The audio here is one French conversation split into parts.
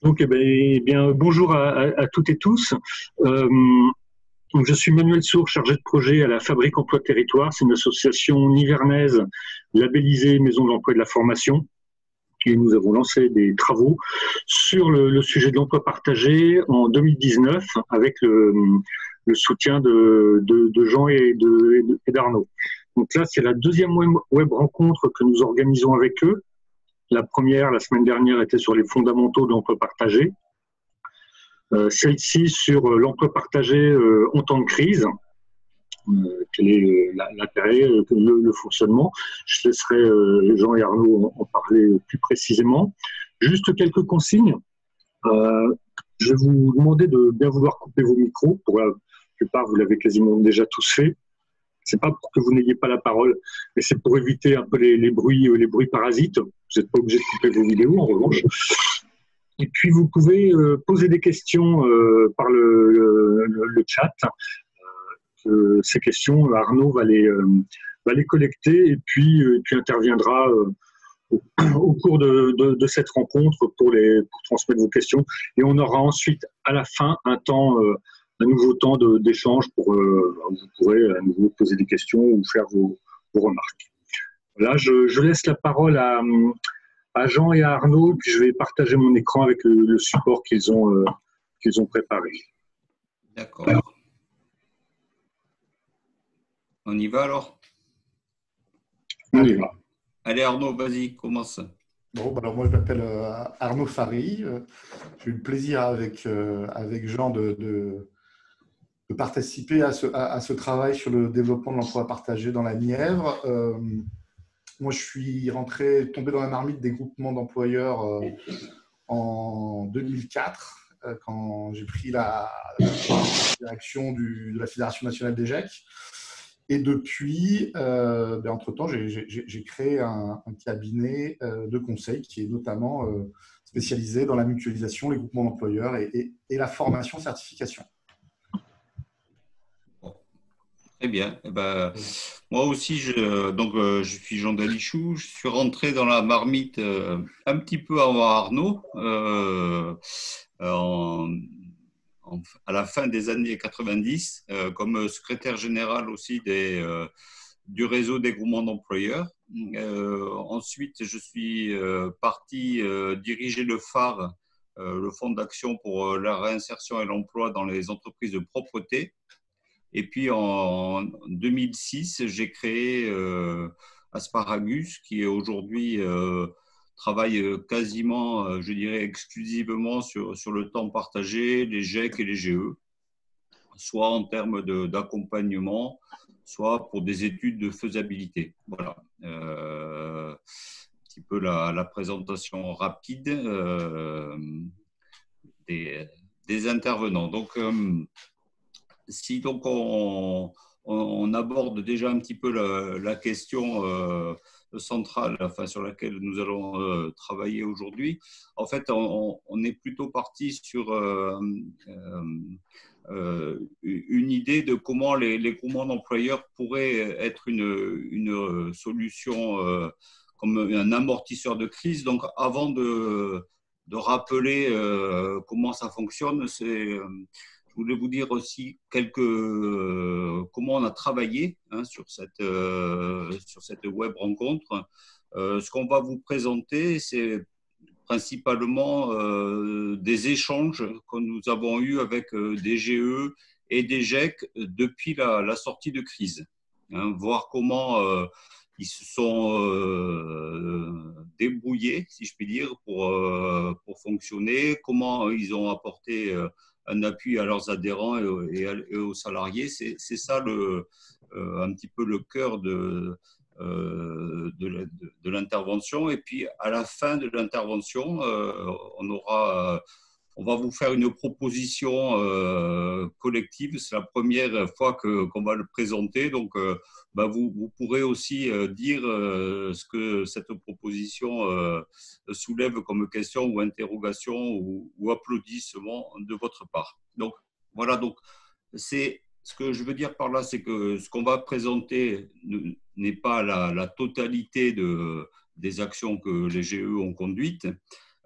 Donc, bonjour à toutes et tous. Euh, donc, je suis Manuel Sour, chargé de projet à la Fabrique Emploi Territoire. C'est une association nivernaise labellisée Maison de l'Emploi et de la Formation. Et nous avons lancé des travaux sur le sujet de l'emploi partagé en 2019 avec le soutien de Jean et d'Arnaud. Donc là, c'est la deuxième web rencontre que nous organisons avec eux. La première, la semaine dernière, était sur les fondamentaux de l'emploi partagé. Celle-ci sur l'emploi partagé en temps de crise. Quel est l'intérêt, le fonctionnement. Je laisserai Jean et Arnaud en parler plus précisément. Juste quelques consignes. Je vais vous demander de bien vouloir couper vos micros. Pour la plupart, vous l'avez quasiment déjà tous fait. C'est pas pour que vous n'ayez pas la parole, mais c'est pour éviter un peu les bruits parasites. Vous n'êtes pas obligé de couper vos vidéos, en revanche. Et puis, vous pouvez poser des questions par le chat. Ces questions, Arnaud va les collecter et puis interviendra au cours de cette rencontre pour transmettre vos questions. Et on aura ensuite, à la fin, un nouveau temps d'échange pour vous pourrez à nouveau poser des questions ou faire vos remarques. Là, je laisse la parole à Jean et à Arnaud, puis je vais partager mon écran avec le support qu'ils ont préparé. D'accord. On y va alors? On y va. Allez Arnaud, vas-y, commence. Bon, alors moi je m'appelle Arnaud Fary. J'ai eu le plaisir avec Jean de participer à ce travail sur le développement de l'emploi partagé dans la Nièvre. Moi je suis tombé dans la marmite des groupements d'employeurs en 2004 quand j'ai pris la direction de la Fédération nationale des GEC. Et depuis, entre-temps, j'ai créé un cabinet de conseil qui est notamment spécialisé dans la mutualisation, les groupements d'employeurs et la formation certification. Très bien. Moi aussi, je suis Jean Dalichou. Je suis rentré dans la marmite un petit peu avant Arnaud, à la fin des années 90, comme secrétaire général aussi du réseau des groupements d'employeurs. Ensuite, je suis parti diriger le phare, le Fonds d'action pour la réinsertion et l'emploi dans les entreprises de propreté. Et puis en 2006, j'ai créé Asparagus, qui est aujourd'hui travaille quasiment, je dirais, exclusivement sur le temps partagé, les GEC et les GE, soit en termes d'accompagnement, soit pour des études de faisabilité. Voilà. Un petit peu la présentation rapide des intervenants. Donc, si donc on aborde déjà un petit peu la question centrale, sur laquelle nous allons travailler aujourd'hui. En fait, on est plutôt parti sur une idée de comment les groupements d'employeurs pourraient être une solution comme un amortisseur de crise. Donc, avant de rappeler comment ça fonctionne, je voulais vous dire aussi comment on a travaillé sur cette web rencontre. Ce qu'on va vous présenter, c'est principalement des échanges que nous avons eus avec des GE et des GEC depuis la sortie de crise. Voir comment ils se sont débrouillés, si je puis dire, pour fonctionner, comment ils ont apporté un appui à leurs adhérents et aux salariés. C'est ça un petit peu le cœur de l'intervention. Et puis, à la fin de l'intervention, on va vous faire une proposition collective. C'est la première fois qu'on va le présenter. Donc, vous pourrez aussi dire ce que cette proposition soulève comme question ou interrogation ou applaudissement de votre part. Donc, voilà. Donc, ce que je veux dire par là, c'est que ce qu'on va présenter n'est pas la totalité des actions que les GE ont conduites.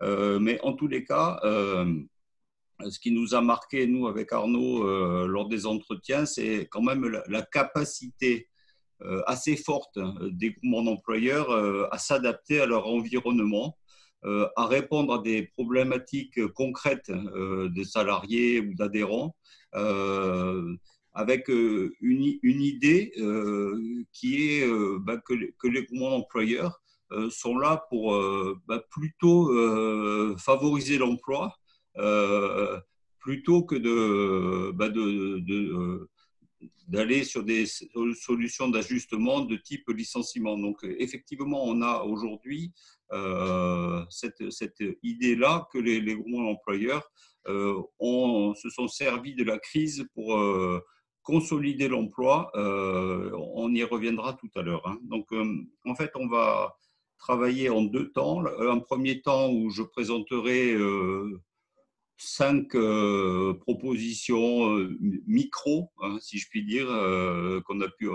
Mais en tous les cas, ce qui nous a marqué, nous, avec Arnaud, lors des entretiens, c'est quand même la capacité assez forte des groupements d'employeurs à s'adapter à leur environnement, à répondre à des problématiques concrètes des salariés ou d'adhérents, avec une idée qui est que les groupements d'employeurs sont là pour plutôt favoriser l'emploi plutôt que d'aller sur des solutions d'ajustement de type licenciement. Donc, effectivement, on a aujourd'hui cette idée-là que les groupements d'employeurs se sont servis de la crise pour consolider l'emploi. On y reviendra tout à l'heure. Hein. Donc, en fait, on va travailler en 2 temps. Un premier temps où je présenterai 5 propositions micro, hein, si je puis dire, qu'on a pu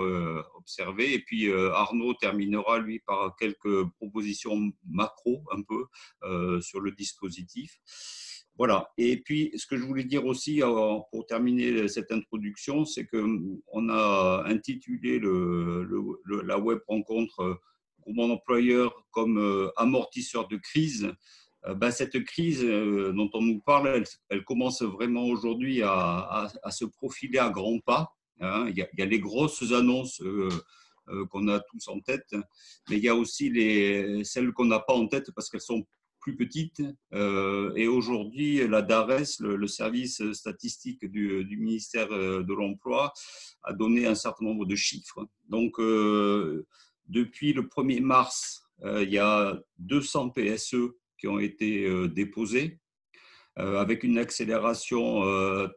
observer. Et puis Arnaud terminera, lui, par quelques propositions macro, un peu, sur le dispositif. Voilà. Et puis, ce que je voulais dire aussi, pour terminer cette introduction, c'est qu'on a intitulé la web rencontre groupement d'employeurs comme amortisseur de crise. Cette crise dont on nous parle, elle commence vraiment aujourd'hui à se profiler à grands pas. Hein. Il y a les grosses annonces qu'on a tous en tête, mais il y a aussi celles qu'on n'a pas en tête parce qu'elles sont plus petites. Et aujourd'hui, la DARES, le service statistique du ministère de l'Emploi, a donné un certain nombre de chiffres. Donc, depuis le 1er mars, il y a 200 PSE qui ont été déposés, avec une accélération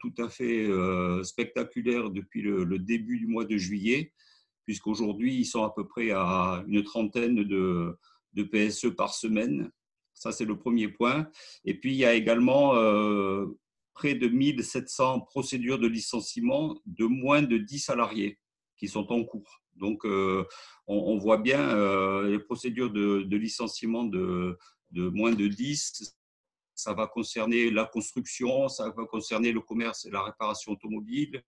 tout à fait spectaculaire depuis le début du mois de juillet, puisqu'aujourd'hui, ils sont à peu près à une trentaine de PSE par semaine. Ça, c'est le premier point. Et puis, il y a également près de 1700 procédures de licenciement de moins de 10 salariés qui sont en cours. Donc, on voit bien les procédures de licenciement de moins de 10, ça va concerner la construction, ça va concerner le commerce et la réparation automobile,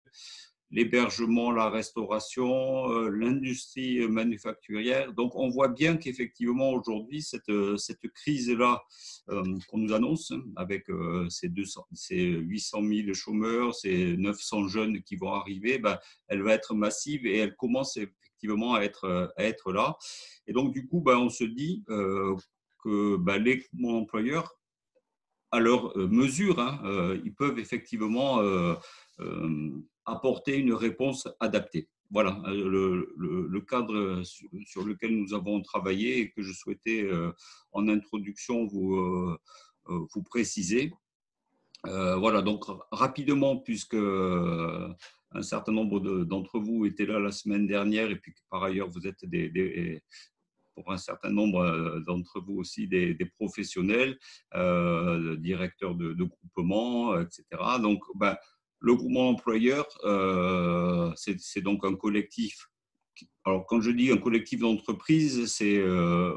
l'hébergement, la restauration, l'industrie manufacturière. Donc, on voit bien qu'effectivement, aujourd'hui, cette crise-là qu'on nous annonce, avec ces 800 000 chômeurs, ces 900 jeunes qui vont arriver, elle va être massive et elle commence effectivement à être là. Et donc, du coup, on se dit que les groupements d'employeurs, à leur mesure, hein, ils peuvent effectivement apporter une réponse adaptée. Voilà le cadre sur lequel nous avons travaillé et que je souhaitais en introduction vous préciser. Voilà, donc rapidement, puisque un certain nombre d'entre vous étaient là la semaine dernière et puis par ailleurs vous êtes pour un certain nombre d'entre vous aussi des professionnels, directeurs de groupements, etc. Donc, le groupement employeur, c'est donc un collectif. Alors, quand je dis un collectif d'entreprises, c'est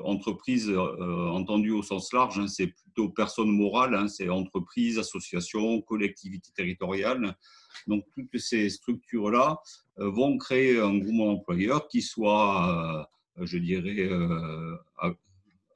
entreprise entendue au sens large, hein, c'est plutôt personne morale, hein, c'est entreprise, association, collectivité territoriale. Donc, toutes ces structures-là vont créer un groupement d'employeurs qui soit je dirais,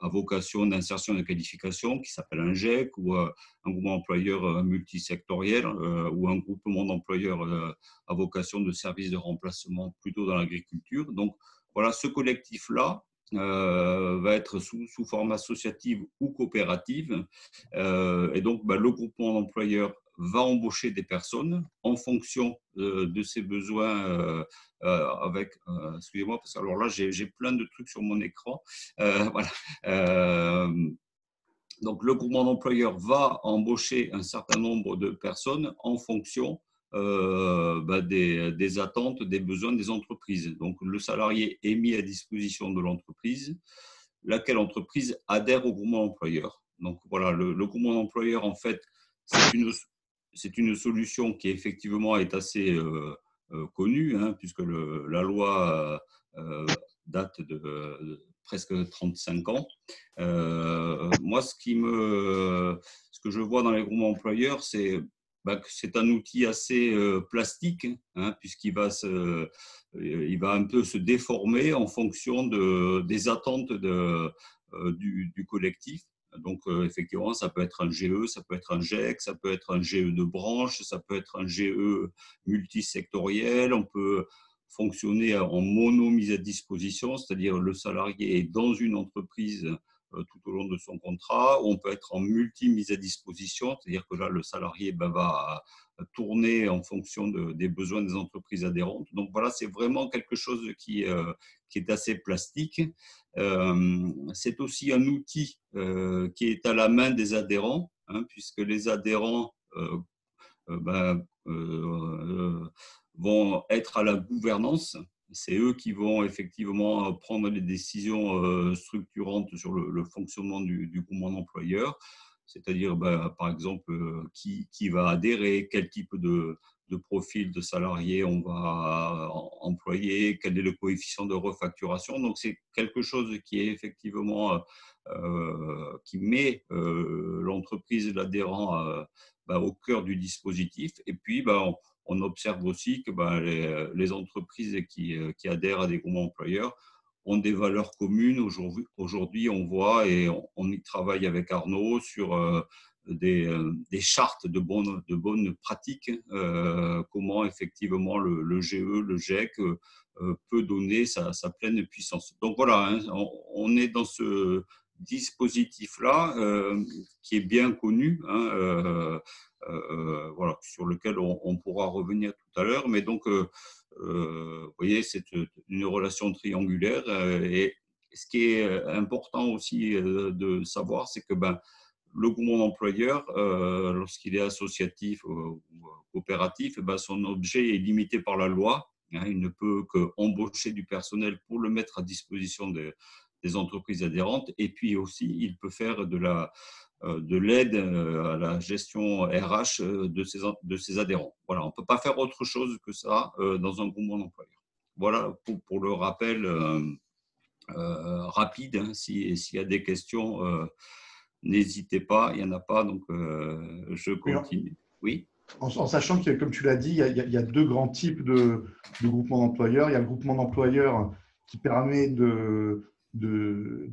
à vocation d'insertion et de qualification, qui s'appelle un GEC, ou un groupement d'employeurs multisectoriel, ou un groupement d'employeurs à vocation de service de remplacement plutôt dans l'agriculture. Donc, voilà, ce collectif-là va être sous forme associative ou coopérative. Et donc, le groupement d'employeurs va embaucher des personnes en fonction de ses besoins excusez-moi, parce que alors là, j'ai plein de trucs sur mon écran. Voilà. Donc, le groupement d'employeurs va embaucher un certain nombre de personnes en fonction des attentes, des besoins des entreprises. Donc, le salarié est mis à disposition de l'entreprise, laquelle entreprise adhère au groupement d'employeurs. Donc, voilà, le groupement d'employeurs, en fait, c'est une solution qui effectivement est assez connue, hein, puisque la loi date de presque 35 ans. Moi, ce que je vois dans les groupements employeurs, c'est que c'est un outil assez plastique, hein, puisqu'il va il va un peu se déformer en fonction des attentes du collectif. Donc, effectivement, ça peut être un GE, ça peut être un GEC, ça peut être un GE de branche, ça peut être un GE multisectoriel. On peut fonctionner en mono mise à disposition, c'est-à-dire le salarié est dans une entreprise tout au long de son contrat. On peut être en multi mise à disposition, c'est-à-dire que là, le salarié va tourner en fonction des besoins des entreprises adhérentes. Donc voilà, c'est vraiment quelque chose qui est assez plastique. C'est aussi un outil qui est à la main des adhérents, hein, puisque les adhérents vont être à la gouvernance. C'est eux qui vont effectivement prendre les décisions structurantes sur le fonctionnement du groupement d'employeurs, c'est-à-dire par exemple qui va adhérer, quel type de profil de salarié on va employer, quel est le coefficient de refacturation. Donc c'est quelque chose qui est effectivement qui met l'entreprise, l'adhérent au cœur du dispositif. Et puis on observe aussi que les entreprises qui adhèrent à des groupements employeurs ont des valeurs communes. Aujourd'hui, on voit, et on y travaille avec Arnaud, sur des chartes de bonnes pratiques, comment effectivement le GE, le GEC peut donner sa pleine puissance. Donc voilà, hein, on est dans ce dispositif-là qui est bien connu, hein, voilà, sur lequel on pourra revenir tout à l'heure. Mais donc, vous voyez, c'est une relation triangulaire. Et ce qui est important aussi de savoir, c'est que le groupement d'employeurs, lorsqu'il est associatif ou coopératif, son objet est limité par la loi. Hein, il ne peut qu'embaucher du personnel pour le mettre à disposition des entreprises adhérentes. Et puis aussi, il peut faire de l'aide à la gestion RH de ses adhérents. Voilà, on ne peut pas faire autre chose que ça dans un groupement d'employeurs. Voilà pour le rappel rapide. Hein, s'il y a des questions, n'hésitez pas, il n'y en a pas, donc je continue. Oui. En sachant que, comme tu l'as dit, il y a deux grands types de groupements d'employeurs. Il y a le groupement d'employeurs qui permet de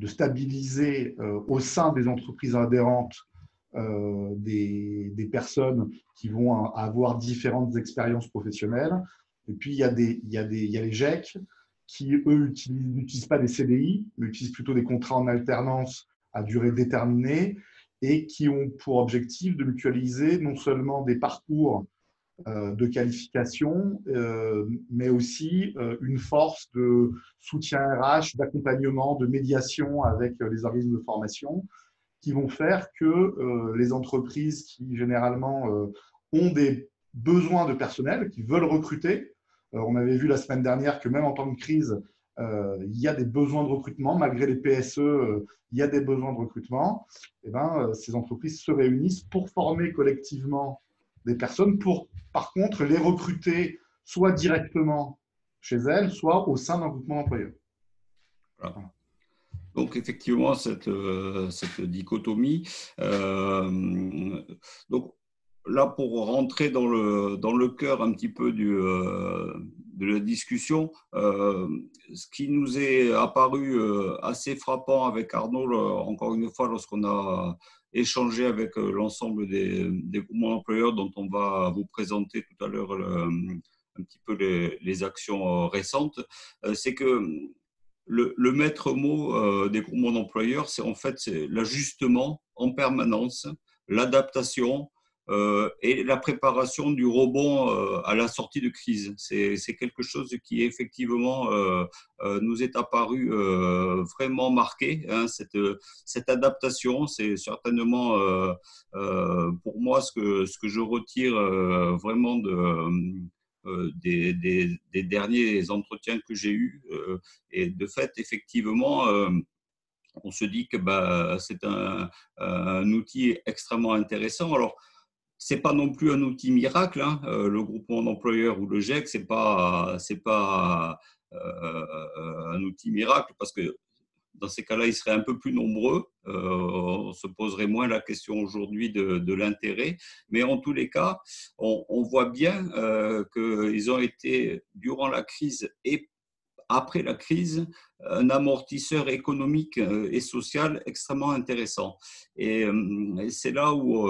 stabiliser au sein des entreprises adhérentes des personnes qui vont avoir différentes expériences professionnelles. Et puis, il y a les GEC qui, eux, n'utilisent pas des CDI, mais utilisent plutôt des contrats en alternance à durée déterminée et qui ont pour objectif de mutualiser non seulement des parcours de qualification, mais aussi une force de soutien RH, d'accompagnement, de médiation avec les organismes de formation qui vont faire que les entreprises qui généralement ont des besoins de personnel, qui veulent recruter, on avait vu la semaine dernière que même en temps de crise, il y a des besoins de recrutement, malgré les PSE, il y a des besoins de recrutement. Et ces entreprises se réunissent pour former collectivement des personnes, pour par contre les recruter soit directement chez elles, soit au sein d'un groupement d'employeurs. Voilà. Donc effectivement, cette dichotomie. Donc là, pour rentrer dans le cœur un petit peu de la discussion, ce qui nous est apparu assez frappant avec Arnaud, encore une fois, lorsqu'on a échangé avec l'ensemble des groupements d'employeurs dont on va vous présenter tout à l'heure un petit peu les actions récentes, c'est que le maître mot des groupements d'employeurs, c'est en fait l'ajustement en permanence, l'adaptation et la préparation du rebond à la sortie de crise. C'est quelque chose qui effectivement nous est apparu vraiment marqué. Hein, cette adaptation, c'est certainement pour moi ce que je retire vraiment des derniers entretiens que j'ai eus. Et de fait, effectivement, on se dit que c'est un outil extrêmement intéressant. Alors, ce n'est pas non plus un outil miracle, hein. Le groupement d'employeurs ou le GEC, ce n'est pas un outil miracle parce que Dans ces cas-là, ils seraient un peu plus nombreux. On se poserait moins la question aujourd'hui de l'intérêt. Mais en tous les cas, on voit bien qu'ils ont été, durant la crise et après la crise, un amortisseur économique et social extrêmement intéressant. Et c'est là où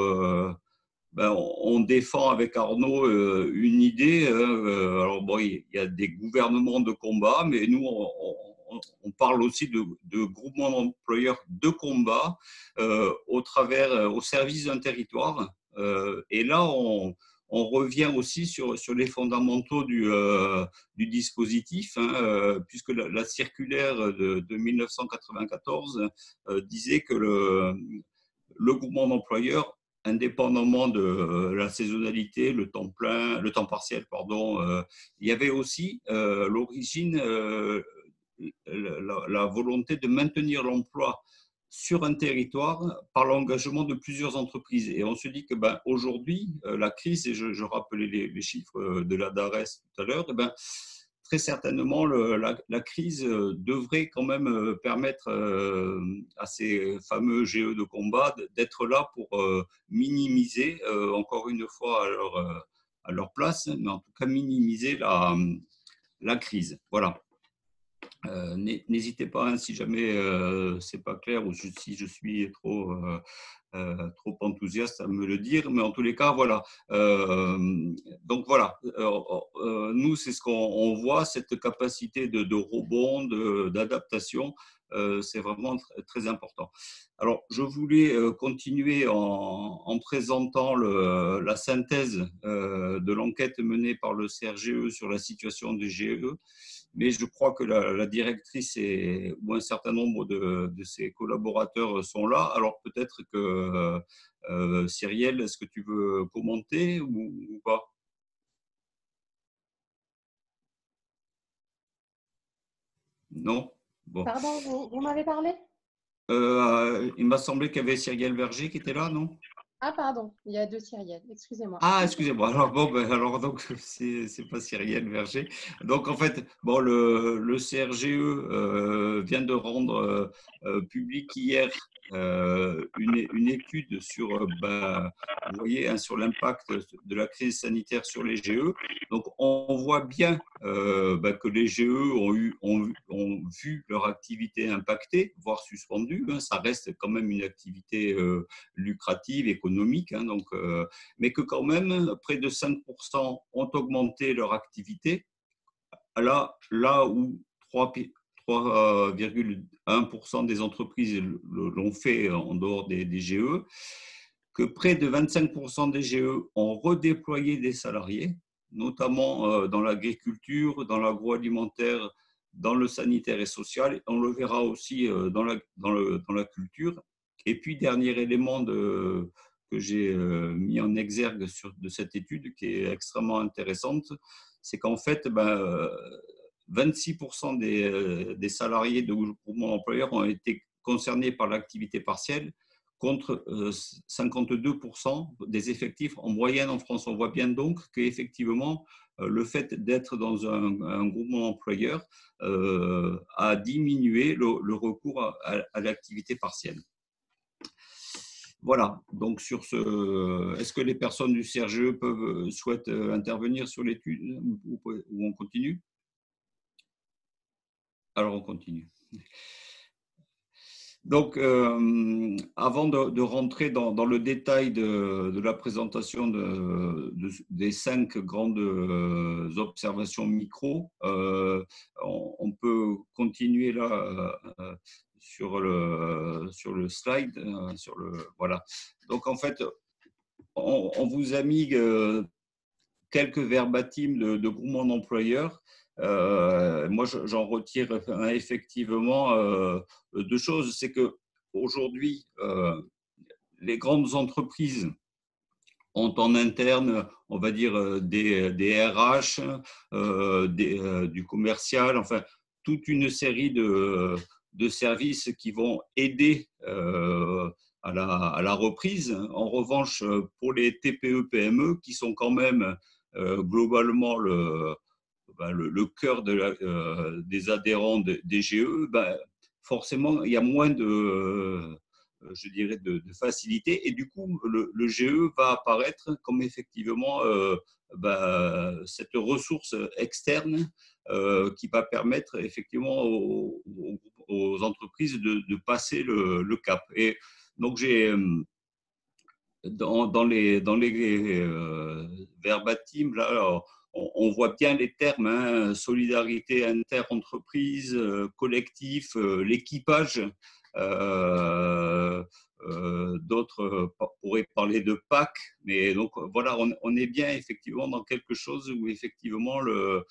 on défend avec Arnaud une idée. Alors bon, il y a des gouvernements de combat, mais nous, on parle aussi de groupements d'employeurs de combat au service d'un territoire. Et là, on revient aussi sur les fondamentaux du dispositif, puisque la circulaire de 1994 disait que le groupement d'employeurs, indépendamment de la saisonnalité, le temps plein, le temps partiel, pardon, il y avait aussi l'origine, la volonté de maintenir l'emploi sur un territoire par l'engagement de plusieurs entreprises. Et on se dit que aujourd'hui, la crise, et je rappelais les chiffres de la DARES tout à l'heure, très certainement, la crise devrait quand même permettre à ces fameux GE de combat d'être là pour minimiser, encore une fois à leur place, mais en tout cas minimiser la crise. Voilà. N'hésitez pas, si jamais c'est pas clair ou si je suis trop enthousiaste à me le dire, mais en tous les cas, voilà. Donc voilà, nous, c'est ce qu'on voit, cette capacité de rebond, d'adaptation, c'est vraiment très important. Alors, je voulais continuer en présentant la synthèse de l'enquête menée par le CRGE sur la situation des GE. Mais je crois que la directrice ou un certain nombre de ses collaborateurs sont là. Alors peut-être que Cyrielle, est-ce que tu veux commenter ou pas? Non? Bon. Pardon, vous m'avez parlé? Il m'a semblé qu'il y avait Cyrielle Verger qui était là, non? Ah, pardon, il y a deux Cyrielles, excusez-moi. Ah, excusez-moi. Alors, alors donc, c'est pas Cyrielle Verger. Donc, en fait, bon, le CRGE vient de rendre public hier une étude sur, vous voyez, sur l'impact de la crise sanitaire sur les GE. Donc, on voit bien que les GE ont vu leur activité impactée, voire suspendue. Ça reste quand même une activité lucrative, économique. Donc, mais que quand même, près de 5% ont augmenté leur activité, là où 3,1% des entreprises l'ont fait en dehors des GE, que près de 25% des GE ont redéployé des salariés, notamment dans l'agriculture, dans l'agroalimentaire, dans le sanitaire et social. On le verra aussi dans la culture. Et puis, dernier élément que j'ai mis en exergue de cette étude, qui est extrêmement intéressante, c'est qu'en fait, 26% des salariés de groupement d'employeurs ont été concernés par l'activité partielle, contre 52% des effectifs en moyenne en France. On voit bien donc qu'effectivement, le fait d'être dans un groupement d'employeurs a diminué le recours à l'activité partielle. Voilà, donc sur ce, est-ce que les personnes du CRGE souhaitent intervenir sur l'étude ou on continue? Alors on continue. Donc, avant de rentrer dans le détail de la présentation des 5 grandes observations micro, on peut continuer là sur le slide. Voilà. Donc, en fait, on vous a mis quelques verbatims de groupements d'employeurs. Moi, j'en retire effectivement 2 choses. C'est qu'aujourd'hui, les grandes entreprises ont en interne, on va dire, des RH, du commercial, enfin, toute une série de services qui vont aider à la reprise. En revanche, pour les TPE-PME, qui sont quand même globalement le cœur des adhérents des GE, forcément, il y a moins je dirais, de facilité. Et du coup, le GE va apparaître comme effectivement cette ressource externe qui va permettre effectivement aux entreprises de passer le cap. Et donc, j'ai dans les verbatim, là, alors, on voit bien les termes, hein, solidarité inter-entreprise, collectif, l'équipage. Euh, D'autres pourraient parler de PAC, mais donc voilà, on est bien effectivement dans quelque chose où effectivement le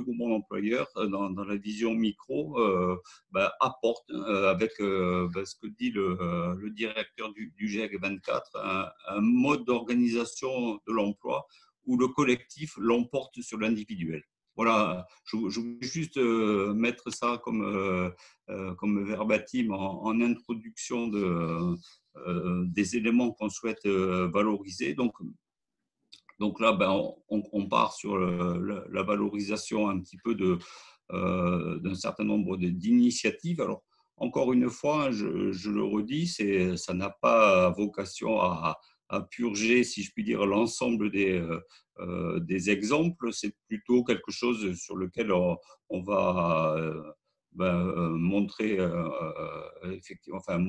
groupement d'employeurs dans la vision micro apporte avec ce que dit le directeur du GIEC 24, un mode d'organisation de l'emploi où le collectif l'emporte sur l'individuel. Voilà, je voulais juste mettre ça comme verbatim en introduction des éléments qu'on souhaite valoriser. Donc là, on part sur la valorisation un petit peu d'un certain nombre d'initiatives. Alors, encore une fois, je le redis, ça n'a pas vocation à purger, si je puis dire, l'ensemble des exemples. C'est plutôt quelque chose sur lequel on va montrer, effectivement, enfin,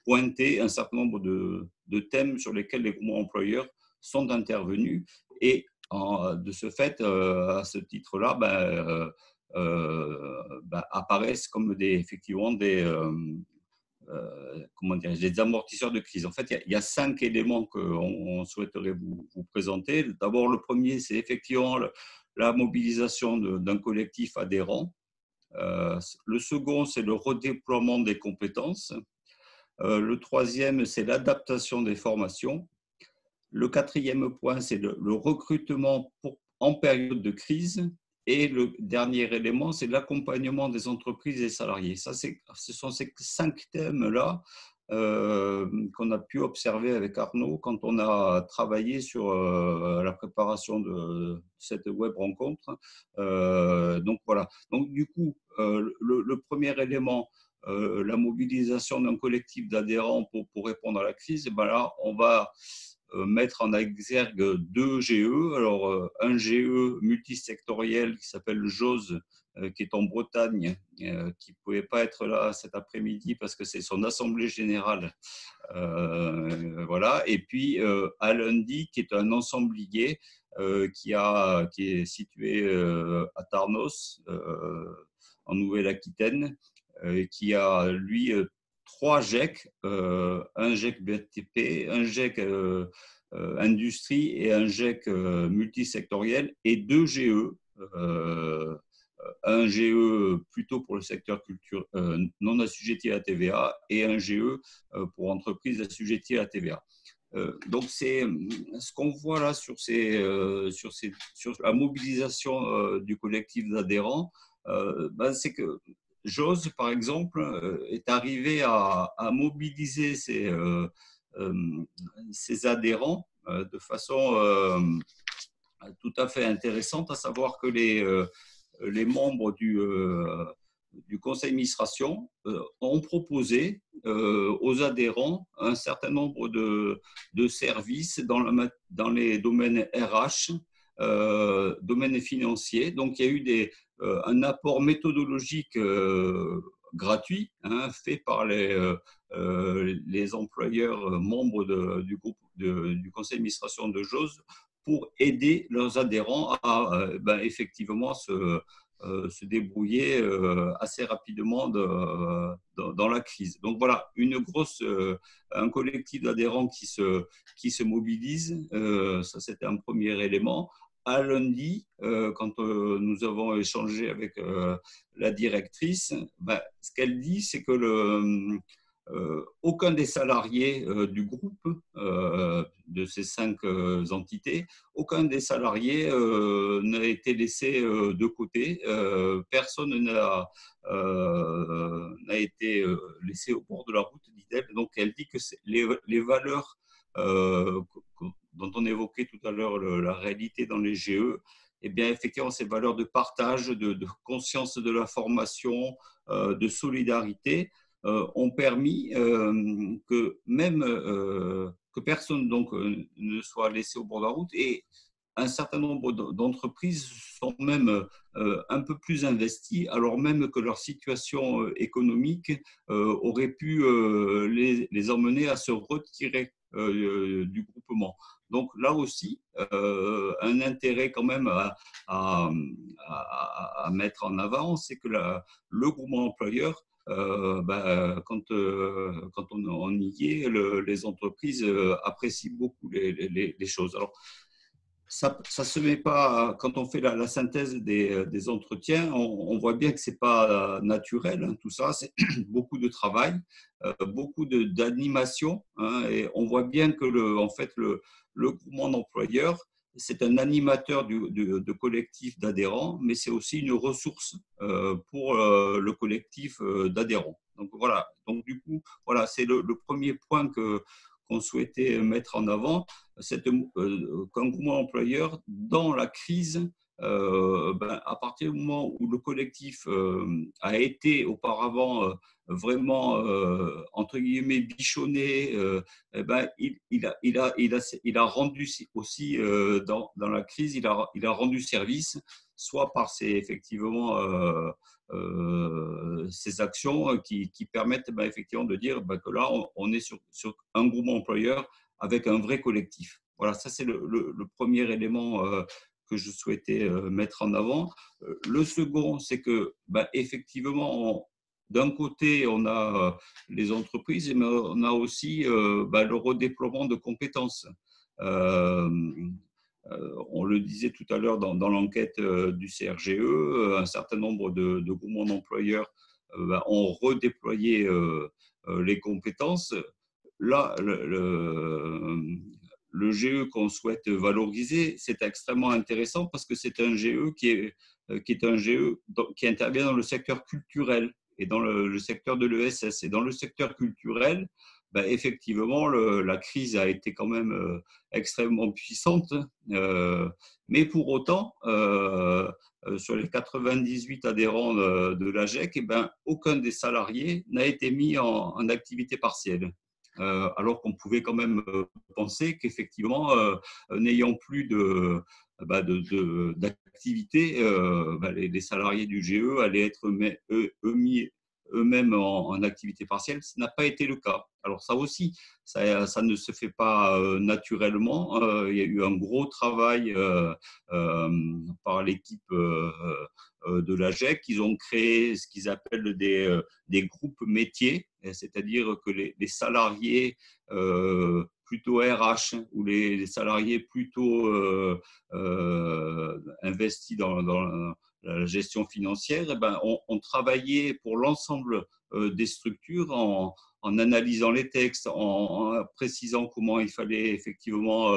pointer un certain nombre de thèmes sur lesquels les groupements employeurs sont intervenus. Et de ce fait, à ce titre-là, apparaissent comme effectivement des amortisseurs de crise. En fait, il y a 5 éléments qu'on souhaiterait vous présenter. D'abord, le premier, c'est effectivement la mobilisation d'un collectif adhérent. Le second, c'est le redéploiement des compétences. Le troisième, c'est l'adaptation des formations. Le quatrième point, c'est le recrutement en période de crise. Et le dernier élément, c'est l'accompagnement des entreprises et des salariés. Ce sont ces 5 thèmes-là qu'on a pu observer avec Arnaud quand on a travaillé sur la préparation de cette web rencontre. Donc voilà. Donc du coup, le premier élément, la mobilisation d'un collectif d'adhérents pour répondre à la crise, et là, on va mettre en exergue 2 GE. Alors, un GE multisectoriel qui s'appelle JOSE, qui est en Bretagne, qui ne pouvait pas être là cet après-midi parce que c'est son assemblée générale. Voilà. Et puis, Alundi, qui est un ensemblier qui est situé à Tarnos, en Nouvelle-Aquitaine, qui a, lui, 3 GEC, un GEC BTP, un GEC industrie et un GEC multisectoriel, et 2 GE, un GE plutôt pour le secteur culture non assujetti à la TVA et un GE pour entreprises assujetties à la TVA. Donc, c'est ce qu'on voit là sur la mobilisation du collectif d'adhérents, c'est que JOSE, par exemple, est arrivé à mobiliser ses adhérents de façon tout à fait intéressante, à savoir que les membres du conseil d'administration ont proposé aux adhérents un certain nombre de services dans les domaines RH, domaines financiers. Donc, il y a eu un apport méthodologique gratuit, hein, fait par les employeurs membres du groupe du conseil d'administration de JOSE pour aider leurs adhérents à effectivement se débrouiller assez rapidement dans la crise. Donc voilà, un collectif d'adhérents qui se mobilise. Ça, c'était un premier élément. À lundi, quand nous avons échangé avec la directrice, ce qu'elle dit, c'est que aucun des salariés du groupe, de ces 5 entités, aucun des salariés n'a été laissé de côté. Personne n'a été laissé au bord de la route, dit-elle. Donc, elle dit que les valeurs dont on évoquait tout à l'heure la réalité dans les GE, eh bien, effectivement, ces valeurs de partage, de conscience de la formation, de solidarité, ont permis que même que personne donc, ne soit laissé au bord de la route. Et un certain nombre d'entreprises sont même un peu plus investies, alors même que leur situation économique aurait pu les emmener à se retirer du groupement. Donc là aussi, un intérêt quand même à mettre en avant, c'est que le groupement employeur, quand on y est, les entreprises apprécient beaucoup les choses. Alors, ça se met pas, quand on fait la synthèse des entretiens, on voit bien que c'est pas naturel, hein, tout ça, c'est beaucoup de travail, beaucoup d'animation, hein, et on voit bien que en fait, le groupement d'employeurs, c'est un animateur de collectif d'adhérents, mais c'est aussi une ressource pour le collectif d'adhérents. Donc voilà, donc du coup, voilà, c'est le premier point qu'on souhaitait mettre en avant, qu'un groupement employeur, dans la crise, à partir du moment où le collectif a été auparavant vraiment, entre guillemets, bichonné, eh ben, il a rendu aussi, dans la crise, il a rendu service, soit par effectivement, ces actions qui permettent effectivement de dire que là, on est sur un groupement employeur avec un vrai collectif. Voilà, ça c'est le premier élément que je souhaitais mettre en avant. Le second, c'est que effectivement, d'un côté, on a les entreprises, mais on a aussi le redéploiement de compétences. Euh, on le disait tout à l'heure dans l'enquête du CRGE, un certain nombre de groupements d'employeurs ont redéployé les compétences. Là, le GE qu'on souhaite valoriser, c'est extrêmement intéressant parce que c'est un GE qui est un GE qui intervient dans le secteur culturel et dans le secteur de l'ESS. Et dans le secteur culturel, effectivement, la crise a été quand même extrêmement puissante, mais pour autant, sur les 98 adhérents de l'AGEC, aucun des salariés n'a été mis en activité partielle. Alors qu'on pouvait quand même penser qu'effectivement, n'ayant plus d'activité, les salariés du GE allaient être mis eux-mêmes en activité partielle. Ce n'a pas été le cas. Alors ça aussi, ça ne se fait pas naturellement. Il y a eu un gros travail par l'équipe de l'AGEC. Ils ont créé ce qu'ils appellent des groupes métiers, c'est-à-dire que les salariés plutôt RH ou les salariés plutôt investis dans la gestion financière, ont travaillé pour l'ensemble des structures en analysant les textes, en précisant comment il fallait effectivement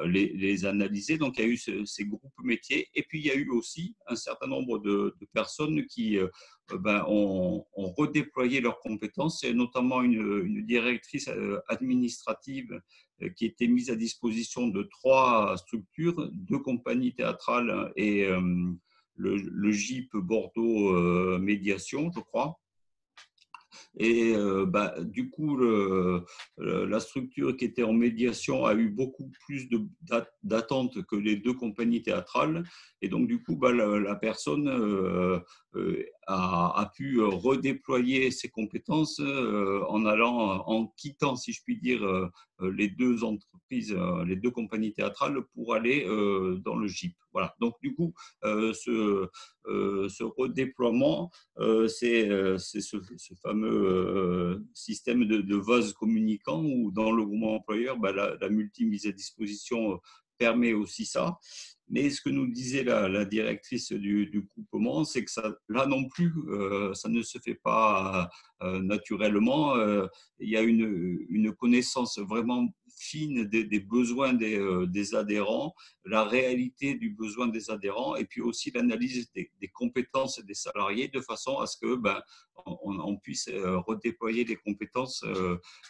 les analyser. Donc, il y a eu ces groupes métiers. Et puis, il y a eu aussi un certain nombre de personnes qui ont redéployé leurs compétences, et notamment une directrice administrative qui était mise à disposition de 3 structures, 2 compagnies théâtrales et le GIP Bordeaux Médiation, je crois. Et du coup, la structure qui était en médiation a eu beaucoup plus d'attentes que les 2 compagnies théâtrales. Et donc, du coup, la personne a pu redéployer ses compétences en quittant, si je puis dire, les 2 entreprises, les 2 compagnies théâtrales pour aller dans le GIP. Voilà. Donc, du coup, ce redéploiement, c'est ce fameux système de vase communicant où dans le groupement employeur, la multi-mise à disposition permet aussi ça. Mais ce que nous disait la directrice du groupement, c'est que ça, là non plus, ça ne se fait pas naturellement. Il y a une connaissance vraiment fine des besoins des adhérents, la réalité du besoin des adhérents, et puis aussi l'analyse des compétences des salariés de façon à ce que on puisse redéployer les compétences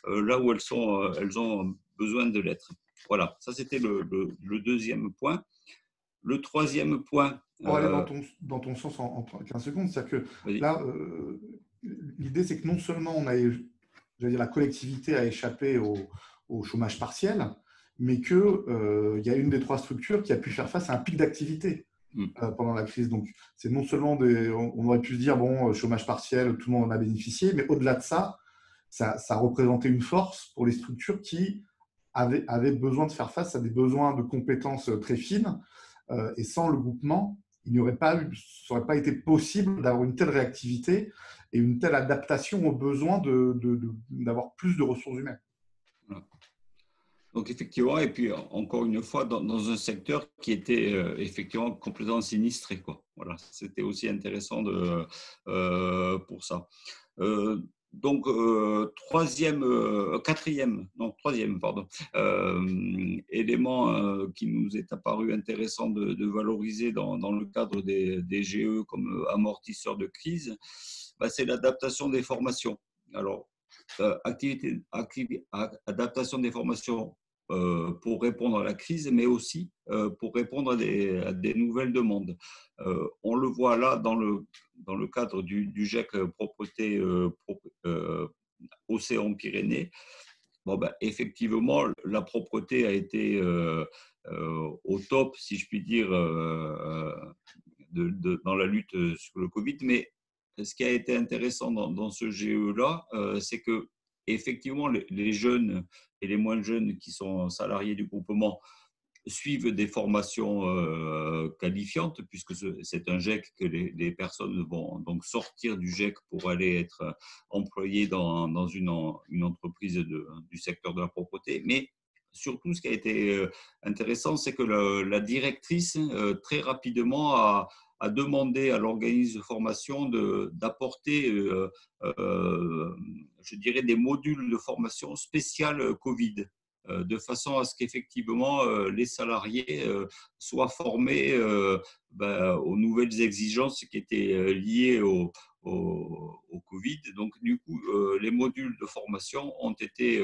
là où elles ont besoin de l'être. Voilà, ça c'était le deuxième point. Le troisième point… Pour aller dans ton sens en 15 secondes, c'est-à-dire que là, l'idée, c'est que non seulement on a, j'allais dire, la collectivité a échappé au chômage partiel, mais qu'il y a une des trois structures qui a pu faire face à un pic d'activité pendant la crise. Donc, c'est non seulement on aurait pu se dire, bon, chômage partiel, tout le monde en a bénéficié, mais au-delà de ça, ça représentait une force pour les structures qui avaient besoin de faire face à des besoins de compétences très fines. Et sans le groupement, ça n'aurait pas été possible d'avoir une telle réactivité et une telle adaptation aux besoins d'avoir plus de ressources humaines. Voilà. Donc effectivement, et puis encore une fois, dans un secteur qui était effectivement complètement sinistré, quoi. Voilà, c'était aussi intéressant pour ça. Donc, troisième élément qui nous est apparu intéressant de valoriser dans le cadre des GE comme amortisseur de crise, c'est l'adaptation des formations. Alors, adaptation des formations pour répondre à la crise, mais aussi pour répondre à des nouvelles demandes. On le voit là dans le cadre du GEC propreté Océan-Pyrénées. Bon, effectivement, la propreté a été au top, si je puis dire, dans la lutte sur le Covid. Mais ce qui a été intéressant dans ce GE-là, c'est que effectivement, les jeunes et les moins jeunes qui sont salariés du groupement suivent des formations qualifiantes, puisque c'est un GEC que les personnes vont donc sortir du GEC pour aller être employées dans une entreprise du secteur de la propreté. Mais surtout, ce qui a été intéressant, c'est que la directrice, très rapidement, a demandé à l'organisme de formation d'apporter, je dirais, des modules de formation spéciales Covid, de façon à ce qu'effectivement les salariés soient formés aux nouvelles exigences qui étaient liées au Covid. Donc, du coup, les modules de formation ont été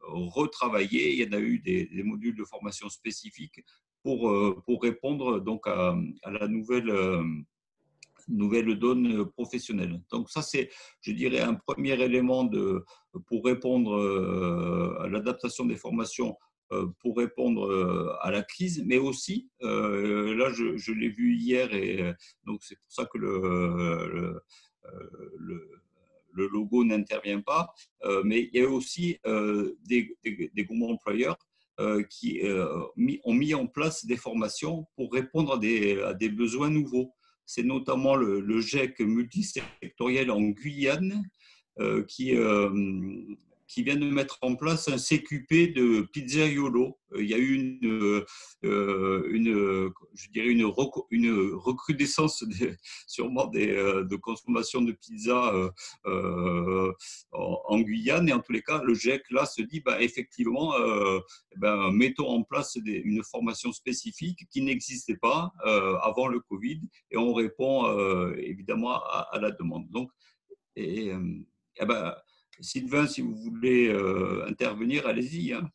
retravaillés. Il y en a eu des modules de formation spécifiques pour répondre donc à la nouvelle donne professionnelle. Donc ça, c'est, je dirais, un premier élément pour répondre à l'adaptation des formations, pour répondre à la crise, mais aussi, là, je l'ai vu hier, et donc c'est pour ça que le logo n'intervient pas, mais il y a aussi des groupements employeurs qui ont mis en place des formations pour répondre à des besoins nouveaux. C'est notamment le GEC multisectoriel en Guyane qui vient de mettre en place un CQP de pizzaiolo. Il y a eu je dirais une recrudescence sûrement de consommation de pizza en Guyane. Et en tous les cas, le GEC là se dit effectivement, mettons en place une formation spécifique qui n'existait pas avant le Covid, et on répond évidemment à la demande. Donc, Sylvain, si vous voulez intervenir, allez-y. Hein.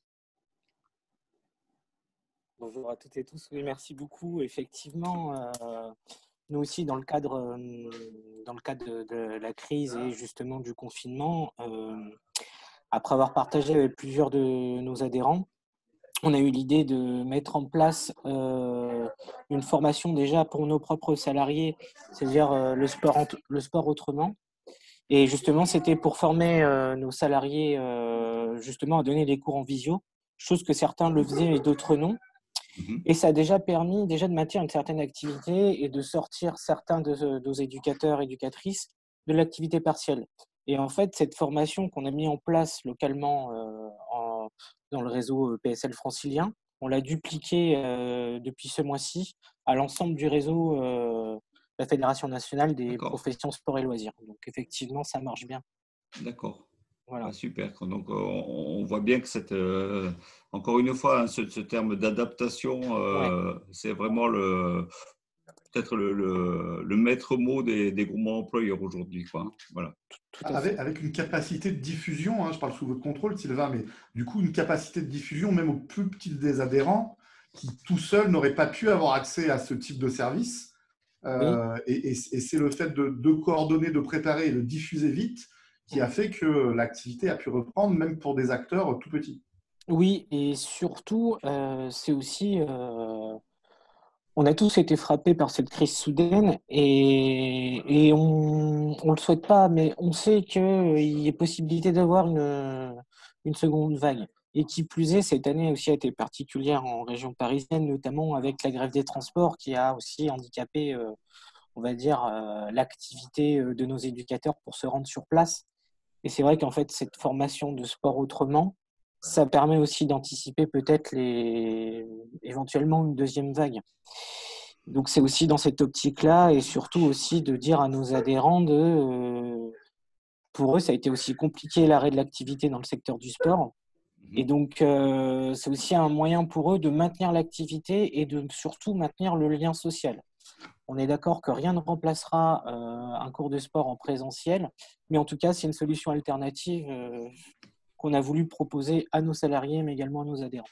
Bonjour à toutes et tous. Oui, merci beaucoup. Effectivement, nous aussi, dans le cadre de la crise et justement du confinement, après avoir partagé avec plusieurs de nos adhérents, on a eu l'idée de mettre en place une formation déjà pour nos propres salariés, c'est-à-dire le sport autrement. Et justement, c'était pour former nos salariés justement à donner des cours en visio, chose que certains le faisaient et d'autres non. Et ça a déjà permis de maintenir une certaine activité et de sortir certains de nos éducateurs et éducatrices de l'activité partielle. Et en fait, cette formation qu'on a mis en place localement dans le réseau PSL francilien, on l'a dupliquée depuis ce mois-ci à l'ensemble du réseau la Fédération nationale des professions sport et loisirs. Donc, effectivement, ça marche bien. D'accord. Voilà. Super. Donc, on voit bien que encore une fois, ce terme d'adaptation, c'est vraiment peut-être le maître mot des groupements employeurs aujourd'hui, quoi. Voilà. Tout à fait. Avec une capacité de diffusion, hein, je parle sous votre contrôle, Sylvain, mais du coup, une capacité de diffusion même aux plus petits des adhérents qui, tout seuls, n'auraient pas pu avoir accès à ce type de service. Oui. Et c'est le fait de coordonner, de préparer et de diffuser vite qui a fait que l'activité a pu reprendre, même pour des acteurs tout petits. Oui, et surtout, c'est aussi, on a tous été frappés par cette crise soudaine et on ne le souhaite pas, mais on sait qu'il y a possibilité d'avoir une seconde vague. Et qui plus est, cette année aussi a été particulière en région parisienne, notamment avec la grève des transports qui a aussi handicapé, on va dire, l'activité de nos éducateurs pour se rendre sur place. Et c'est vrai qu'en fait, cette formation de sport autrement, ça permet aussi d'anticiper peut-être éventuellement une deuxième vague. Donc c'est aussi dans cette optique-là et surtout aussi de dire à nos adhérents pour eux, ça a été aussi compliqué l'arrêt de l'activité dans le secteur du sport. Et donc, c'est aussi un moyen pour eux de maintenir l'activité et de surtout maintenir le lien social. On est d'accord que rien ne remplacera un cours de sport en présentiel, mais en tout cas, c'est une solution alternative qu'on a voulu proposer à nos salariés, mais également à nos adhérents.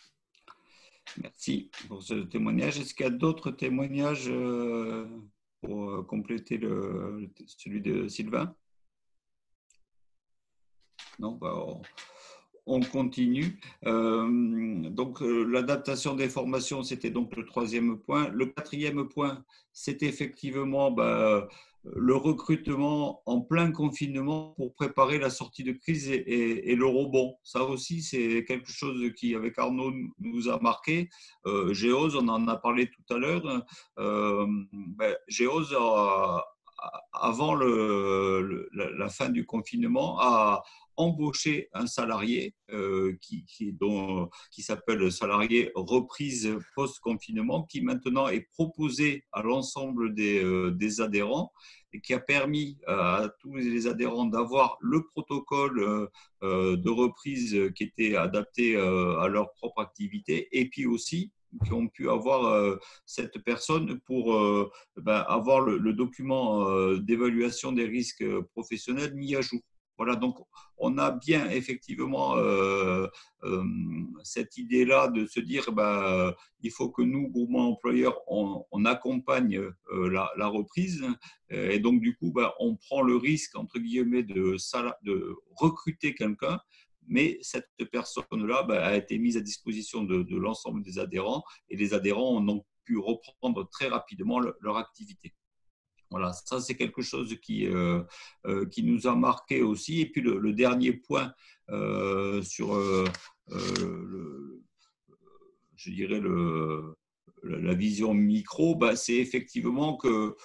Merci pour ce témoignage. Est-ce qu'il y a d'autres témoignages pour compléter celui de Sylvain? Non, bah, on continue. Donc, l'adaptation des formations, c'était donc le troisième point. Le quatrième point, c'était effectivement le recrutement en plein confinement pour préparer la sortie de crise et le rebond. Ça aussi, c'est quelque chose qui, avec Arnaud, nous a marqué. Géos, on en a parlé tout à l'heure. Géos, avant la fin du confinement, a embauché un salarié qui s'appelle salarié reprise post-confinement, qui maintenant est proposé à l'ensemble des adhérents et qui a permis à tous les adhérents d'avoir le protocole de reprise qui était adapté à leur propre activité, et puis aussi qui ont pu avoir cette personne pour avoir le document d'évaluation des risques professionnels mis à jour. Voilà, donc on a bien effectivement cette idée-là de se dire il faut que nous, groupement employeurs, on accompagne la reprise. Et donc, du coup, on prend le risque, entre guillemets, de recruter quelqu'un. Mais cette personne-là a été mise à disposition de l'ensemble des adhérents et les adhérents ont pu reprendre très rapidement leur activité. Voilà, ça c'est quelque chose qui nous a marqué aussi. Et puis le dernier point sur, je dirais, la vision micro, c'est effectivement que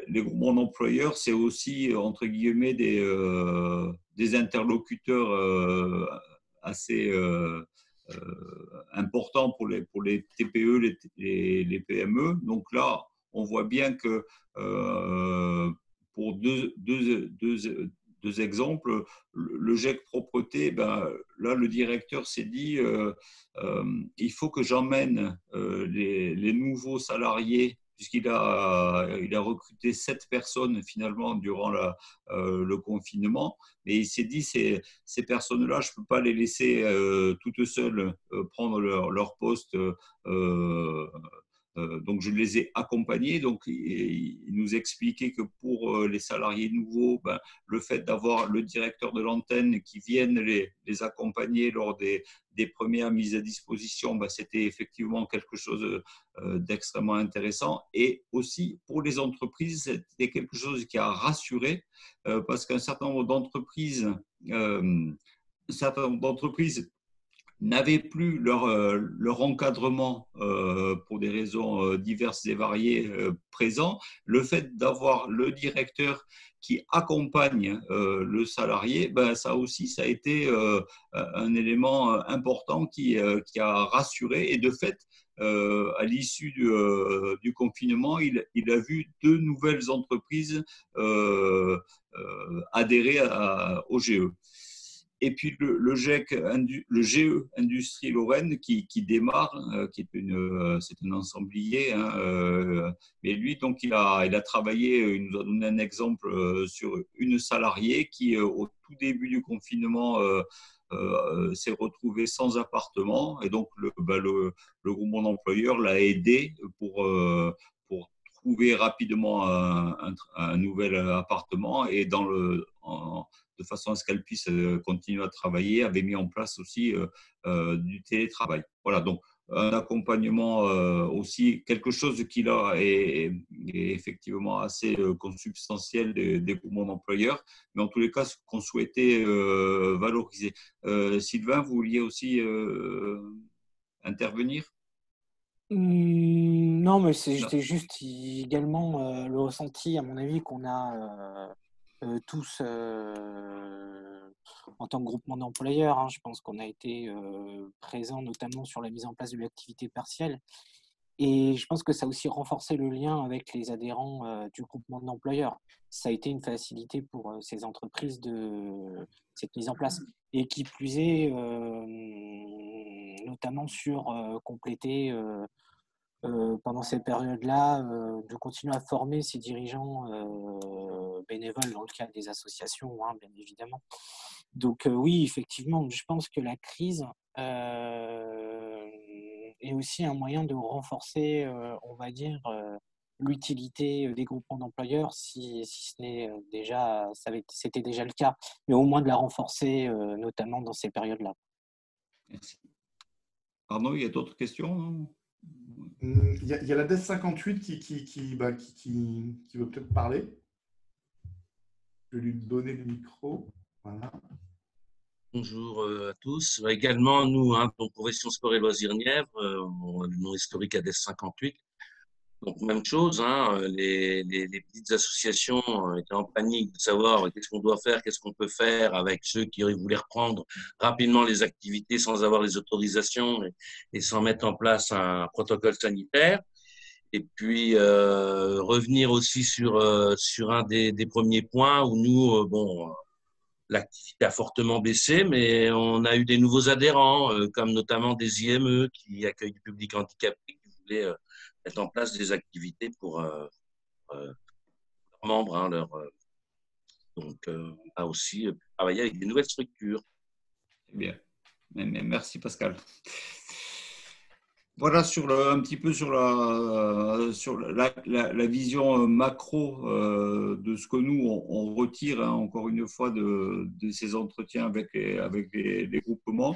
les groupements d'employeurs, c'est aussi, entre guillemets, des interlocuteurs assez importants pour les TPE, les PME. Donc là, on voit bien que pour deux exemples, le GEC propreté, là, le directeur s'est dit il faut que j'emmène les nouveaux salariés, puisqu'il a recruté 7 personnes finalement durant le confinement. Mais il s'est dit, ces personnes-là, je ne peux pas les laisser toutes seules prendre leur poste. Donc, je les ai accompagnés. Donc, il nous expliquait que pour les salariés nouveaux, le fait d'avoir le directeur de l'antenne qui vienne les accompagner lors des premières mises à disposition, c'était effectivement quelque chose d'extrêmement intéressant. Et aussi, pour les entreprises, c'était quelque chose qui a rassuré parce qu'un certain nombre d'entreprises n'avaient plus leur encadrement pour des raisons diverses et variées présents. Le fait d'avoir le directeur qui accompagne le salarié, ça aussi, ça a été un élément important qui a rassuré. Et de fait, à l'issue du confinement, il a vu 2 nouvelles entreprises adhérer au GE. Et puis le GE Industrie Lorraine qui démarre, qui est c'est un ensemblier, hein, mais lui donc il a travaillé, il nous a donné un exemple sur une salariée qui au tout début du confinement s'est retrouvée sans appartement, et donc le groupement d'employeurs l'a aidé pour trouver rapidement un nouvel appartement, et de façon à ce qu'elle puisse continuer à travailler, avait mis en place aussi du télétravail. Voilà, donc un accompagnement aussi, quelque chose qui là est effectivement assez consubstantiel des groupements d'employeurs, mais en tous les cas, ce qu'on souhaitait valoriser. Sylvain, vous vouliez aussi intervenir? Non, mais Non. c'était juste également le ressenti, à mon avis, qu'on a tous en tant que groupement d'employeurs. Hein. Je pense qu'on a été présents notamment sur la mise en place de l'activité partielle. Et je pense que ça a aussi renforcé le lien avec les adhérents du groupement d'employeurs. Ça a été une facilité pour ces entreprises de cette mise en place. Et qui plus est, notamment sur compléter pendant ces périodes-là, de continuer à former ces dirigeants bénévoles dans le cadre des associations, hein, bien évidemment. Donc oui, effectivement, je pense que la crise est aussi un moyen de renforcer, on va dire, l'utilité des groupements d'employeurs, si ce n'est déjà, c'était déjà le cas, mais au moins de la renforcer, notamment dans ces périodes-là. Merci. Arnaud, il y a d'autres questions? Il y a la DES 58 qui veut peut-être parler. Je vais lui donner le micro. Voilà. Bonjour à tous. Également, nous, hein, donc Profession Sport et Loisirs Nièvre, on a le nom historique ADES 58. Donc, même chose, hein, les petites associations étaient en panique de savoir qu'est-ce qu'on doit faire, qu'est-ce qu'on peut faire avec ceux qui voulaient reprendre rapidement les activités sans avoir les autorisations et sans mettre en place un protocole sanitaire. Et puis, revenir aussi sur un des premiers points où nous, l'activité a fortement baissé, mais on a eu des nouveaux adhérents, comme notamment des IME qui accueillent du public handicapé, qui voulaient mettre en place des activités pour leurs membres. Hein, donc, on a aussi travaillé avec des nouvelles structures. Bien. Merci Pascal. Voilà un petit peu sur la vision macro de ce que nous on retire, hein, encore une fois de ces entretiens avec les groupements.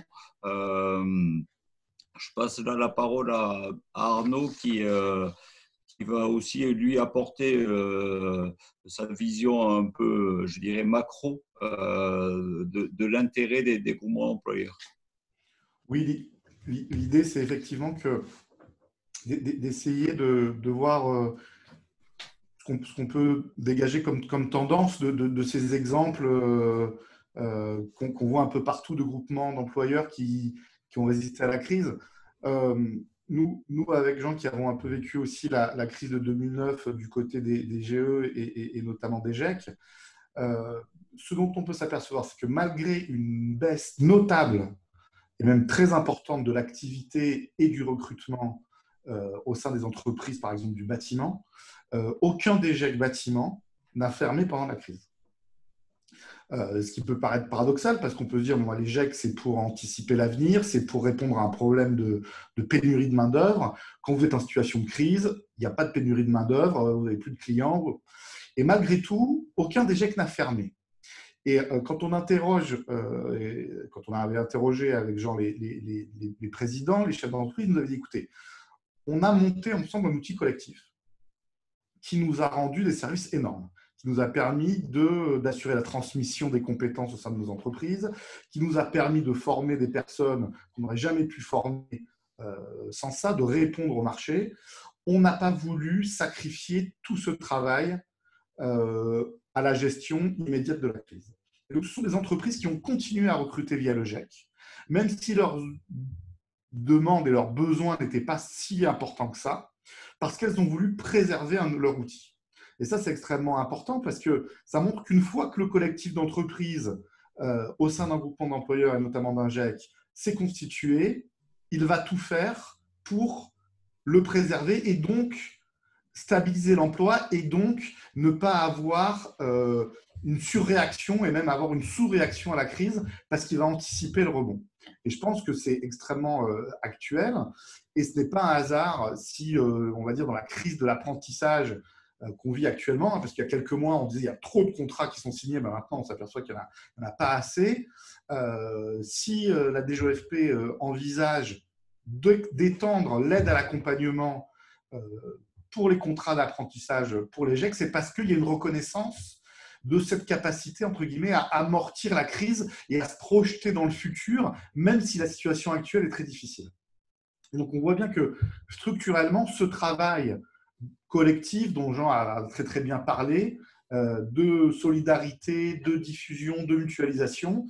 Je passe là la parole à Arnaud qui va aussi lui apporter sa vision un peu, je dirais, macro de l'intérêt des groupements d'employeurs. Oui, l'idée, c'est effectivement d'essayer de voir ce qu'on peut dégager comme tendance de ces exemples qu'on voit un peu partout de groupements d'employeurs qui ont résisté à la crise. Nous, avec Jean, qui avons un peu vécu aussi la crise de 2009 du côté des GE et notamment des GEC, ce dont on peut s'apercevoir, c'est que malgré une baisse notable et même très importante de l'activité et du recrutement au sein des entreprises, par exemple du bâtiment, aucun des GEC bâtiments n'a fermé pendant la crise. Ce qui peut paraître paradoxal, parce qu'on peut se dire, les GEC, c'est pour anticiper l'avenir, c'est pour répondre à un problème de pénurie de main-d'œuvre. Quand vous êtes en situation de crise, il n'y a pas de pénurie de main-d'œuvre, vous n'avez plus de clients. Et malgré tout, aucun des GEC n'a fermé. Et quand on interroge, quand on avait interrogé avec Jean les présidents, les chefs d'entreprise, ils nous avaient dit, écoutez, on a monté ensemble un outil collectif qui nous a rendu des services énormes, qui nous a permis d'assurer la transmission des compétences au sein de nos entreprises, qui nous a permis de former des personnes qu'on n'aurait jamais pu former sans ça, de répondre au marché. On n'a pas voulu sacrifier tout ce travail à la gestion immédiate de la crise. Et donc, ce sont des entreprises qui ont continué à recruter via le GEC, même si leurs demandes et leurs besoins n'étaient pas si importants que ça, parce qu'elles ont voulu préserver leur outil. Et ça, c'est extrêmement important parce que ça montre qu'une fois que le collectif d'entreprises au sein d'un groupement d'employeurs et notamment d'un GEC s'est constitué, il va tout faire pour le préserver et donc stabiliser l'emploi et donc ne pas avoir une surréaction et même avoir une sous-réaction à la crise parce qu'il va anticiper le rebond. Et je pense que c'est extrêmement actuel et ce n'est pas un hasard si, on va dire, dans la crise de l'apprentissage qu'on vit actuellement, parce qu'il y a quelques mois, on disait qu'il y a trop de contrats qui sont signés, mais maintenant on s'aperçoit qu'il n'y en a pas assez. Si la DGOFP envisage d'étendre l'aide à l'accompagnement pour les contrats d'apprentissage pour les GEC, c'est parce qu'il y a une reconnaissance de cette capacité, entre guillemets, à amortir la crise et à se projeter dans le futur, même si la situation actuelle est très difficile. Et donc, on voit bien que structurellement, ce travail collectif, dont Jean a très très bien parlé, de solidarité, de diffusion, de mutualisation,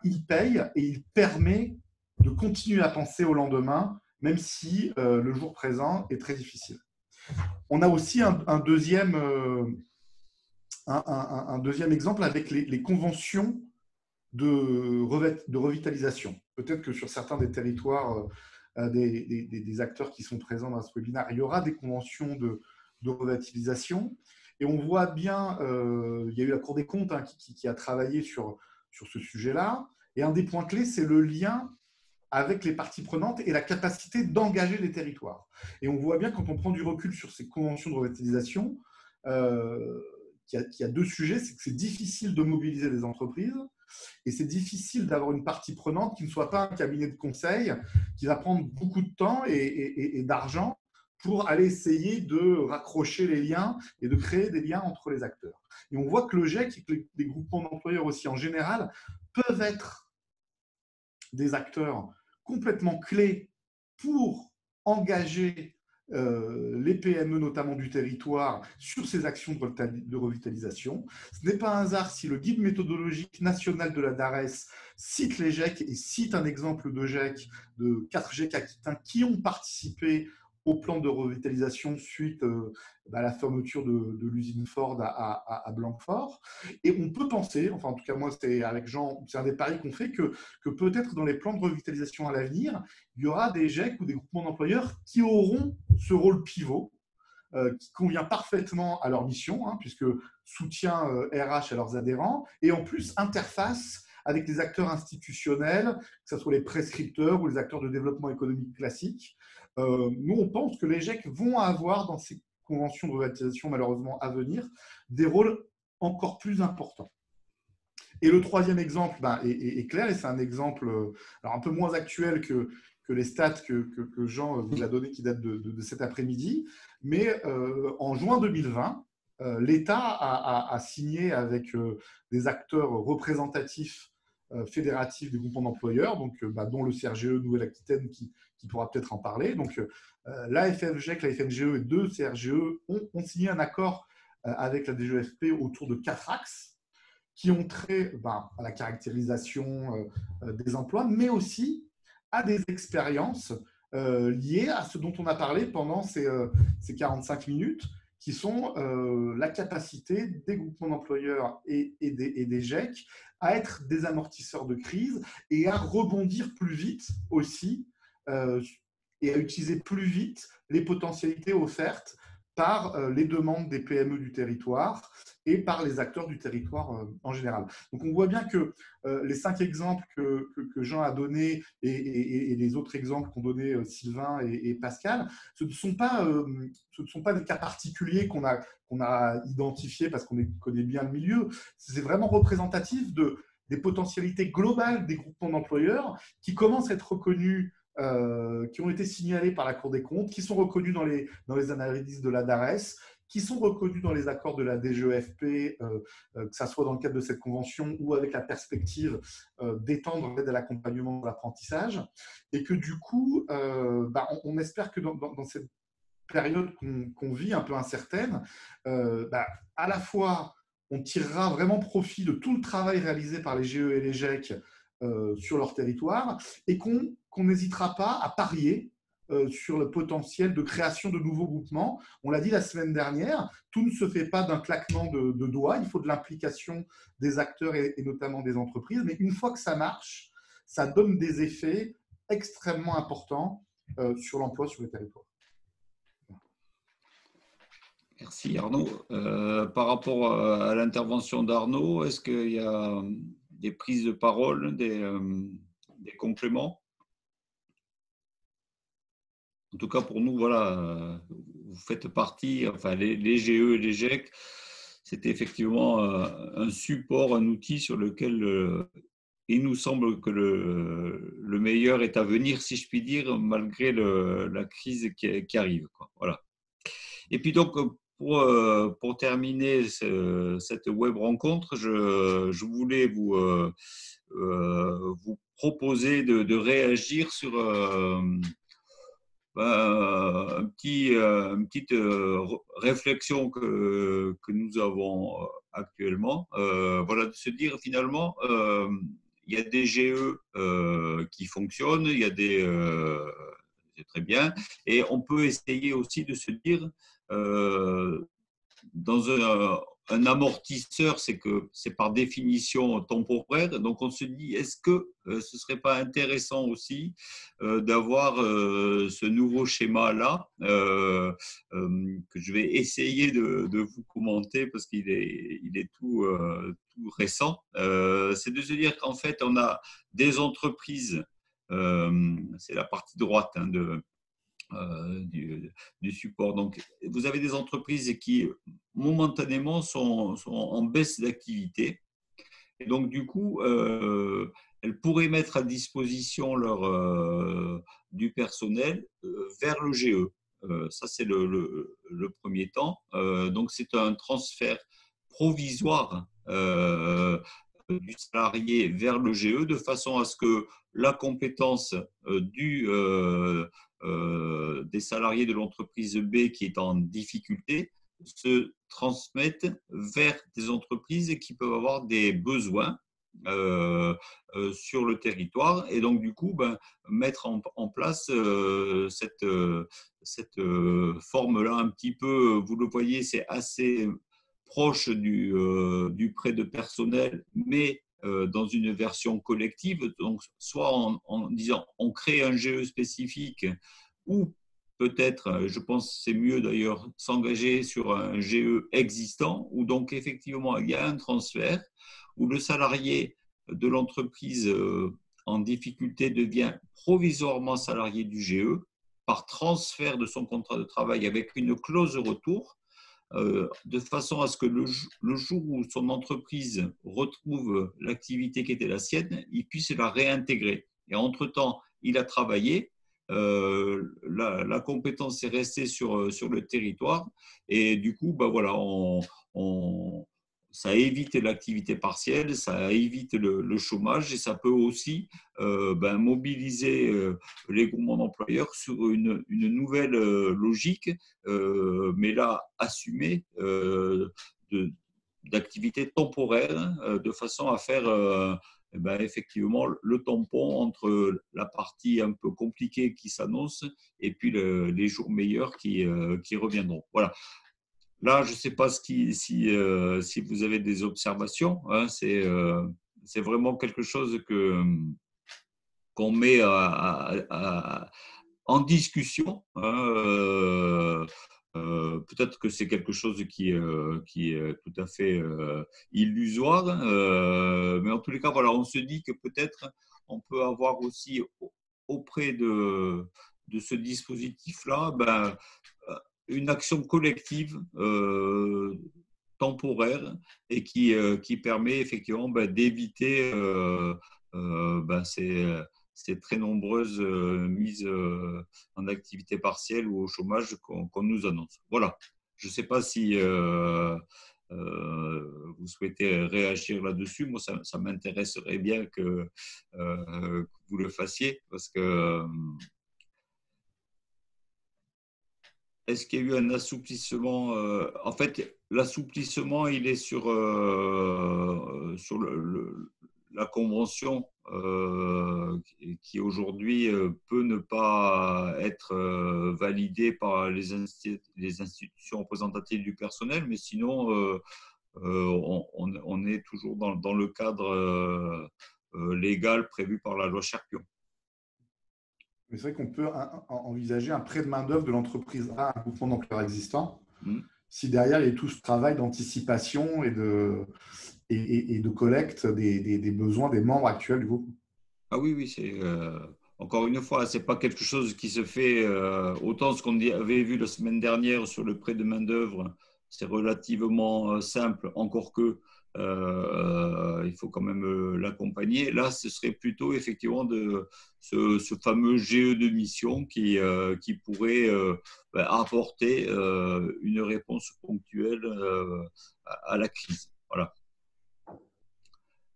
il paye et il permet de continuer à penser au lendemain, même si le jour présent est très difficile. On a aussi un deuxième exemple avec les conventions de revitalisation. Peut-être que sur certains des territoires, des acteurs qui sont présents dans ce webinaire, il y aura des conventions de revitalisation. Et on voit bien, il y a eu la Cour des comptes qui a travaillé sur ce sujet-là. Et un des points clés, c'est le lien avec les parties prenantes et la capacité d'engager les territoires. Et on voit bien, quand on prend du recul sur ces conventions de revitalisation, qu'il y a deux sujets. C'est que c'est difficile de mobiliser les entreprises et c'est difficile d'avoir une partie prenante qui ne soit pas un cabinet de conseil qui va prendre beaucoup de temps et d'argent pour aller essayer de raccrocher les liens et de créer des liens entre les acteurs. Et on voit que le GEC et que les groupements d'employeurs aussi en général peuvent être des acteurs complètement clés pour engager les PME, notamment du territoire, sur ces actions de revitalisation. Ce n'est pas un hasard si le guide méthodologique national de la DARES cite les GEC et cite un exemple de GEC, de 4 GEC aquitains qui ont participé au plan de revitalisation suite à la fermeture de l'usine Ford à Blanquefort. Et on peut penser, enfin en tout cas moi c'est avec Jean, c'est un des paris qu'on fait, que peut-être dans les plans de revitalisation à l'avenir, il y aura des GEC ou des groupements d'employeurs qui auront ce rôle pivot qui convient parfaitement à leur mission, puisque soutien RH à leurs adhérents, et en plus interface avec les acteurs institutionnels, que ce soit les prescripteurs ou les acteurs de développement économique classique. Nous, on pense que les GEC vont avoir dans ces conventions de revitalisation, malheureusement à venir, des rôles encore plus importants. Et le troisième exemple est clair, et c'est un exemple alors un peu moins actuel que les stats que Jean vous a donné, qui datent de cet après-midi. Mais en juin 2020, l'État a signé avec des acteurs représentatifs fédératifs des groupements d'employeurs, donc, dont le CRGE Nouvelle-Aquitaine qui pourra peut-être en parler. Donc, la FFGEC, la FNGE et deux CRGE ont signé un accord avec la DGOFP autour de 4 axes qui ont trait à la caractérisation des emplois, mais aussi à des expériences liées à ce dont on a parlé pendant ces 45 minutes, qui sont la capacité des groupements d'employeurs et des GEC à être des amortisseurs de crise et à rebondir plus vite aussi et à utiliser plus vite les potentialités offertes par les demandes des PME du territoire et par les acteurs du territoire en général. Donc, on voit bien que les 5 exemples que Jean a donnés et les autres exemples qu'ont donnés Sylvain et Pascal, ce ne sont pas des cas particuliers qu'on a identifiés parce qu'on connaît bien le milieu. C'est vraiment représentatif des potentialités globales des groupements d'employeurs qui commencent à être reconnus, qui ont été signalés par la Cour des comptes, qui sont reconnus dans les analyses de la DARES, qui sont reconnus dans les accords de la DGEFP, que ce soit dans le cadre de cette convention ou avec la perspective d'étendre l'aide à l'accompagnement de l'apprentissage. Et que du coup, on espère que dans cette période qu'on vit un peu incertaine, à la fois, on tirera vraiment profit de tout le travail réalisé par les GE et les GEC sur leur territoire et qu'on n'hésitera pas à parier sur le potentiel de création de nouveaux groupements. On l'a dit la semaine dernière, tout ne se fait pas d'un claquement de doigts, il faut de l'implication des acteurs et notamment des entreprises, mais une fois que ça marche, ça donne des effets extrêmement importants sur l'emploi sur le territoire. Merci Arnaud. Par rapport à l'intervention d'Arnaud, est-ce qu'il y a des prises de parole, des compléments? En tout cas, pour nous, voilà, vous faites partie, enfin, les GE et les GEC, c'était effectivement un support, un outil sur lequel il nous semble que le meilleur est à venir, si je puis dire, malgré la crise qui arrive, quoi. Voilà. Et puis donc, pour terminer cette web rencontre, je voulais vous proposer de réagir sur une petite réflexion que nous avons actuellement. Voilà, de se dire finalement, il y a des GE qui fonctionnent, il y a c'est très bien, et on peut essayer aussi de se dire, dans un amortisseur, c'est que c'est par définition temporaire. Donc on se dit, est-ce que ce serait pas intéressant aussi d'avoir ce nouveau schéma-là que je vais essayer de vous commenter parce qu'il est tout récent. C'est de se dire qu'en fait, on a des entreprises, c'est la partie droite hein, du support. Donc, vous avez des entreprises qui, momentanément, sont en baisse d'activité. Et donc, du coup, elles pourraient mettre à disposition du personnel vers le GE. Ça, c'est le premier temps. Donc, c'est un transfert provisoire du salarié vers le GE de façon à ce que la compétence des salariés de l'entreprise B qui est en difficulté se transmettent vers des entreprises qui peuvent avoir des besoins sur le territoire et donc du coup mettre en place cette forme-là un petit peu, vous le voyez, c'est assez proche du prêt de personnel, mais dans une version collective, donc soit en disant on crée un GE spécifique ou peut-être, je pense que c'est mieux d'ailleurs, s'engager sur un GE existant où donc effectivement il y a un transfert où le salarié de l'entreprise en difficulté devient provisoirement salarié du GE par transfert de son contrat de travail avec une clause retour de façon à ce que le jour où son entreprise retrouve l'activité qui était la sienne, il puisse la réintégrer. Et entre-temps, il a travaillé, la compétence est restée sur le territoire et du coup, voilà, ça évite l'activité partielle, ça évite le chômage et ça peut aussi mobiliser les groupements d'employeurs sur une nouvelle logique, mais là assumée d'activité temporaire, de façon à faire effectivement le tampon entre la partie un peu compliquée qui s'annonce et puis les jours meilleurs qui reviendront. Voilà. Là, je ne sais pas si vous avez des observations. Hein, c'est vraiment quelque chose qu'on met en discussion. Hein, peut-être que c'est quelque chose qui est tout à fait illusoire. Mais en tous les cas, voilà, on se dit que peut-être on peut avoir aussi auprès de ce dispositif-là une action collective temporaire et qui permet effectivement d'éviter ces très nombreuses mises en activité partielle ou au chômage qu'on nous annonce. Voilà. Je ne sais pas si vous souhaitez réagir là-dessus. Moi, ça m'intéresserait bien que vous le fassiez parce que est-ce qu'il y a eu un assouplissement en fait, l'assouplissement, il est sur la convention qui aujourd'hui peut ne pas être validée par les institutions représentatives du personnel, mais sinon, on est toujours dans le cadre légal prévu par la loi Cherpion. Mais c'est vrai qu'on peut envisager un prêt de main-d'œuvre de l'entreprise à un groupement d'employeurs existant, si derrière il y a tout ce travail d'anticipation et de collecte des besoins des membres actuels du groupe. Ah oui, c'est encore une fois, c'est pas quelque chose qui se fait autant ce qu'on avait vu la semaine dernière sur le prêt de main-d'œuvre, c'est relativement simple, encore que il faut quand même l'accompagner. Là, ce serait plutôt effectivement de ce fameux GE de mission qui pourrait apporter une réponse ponctuelle à la crise. Voilà.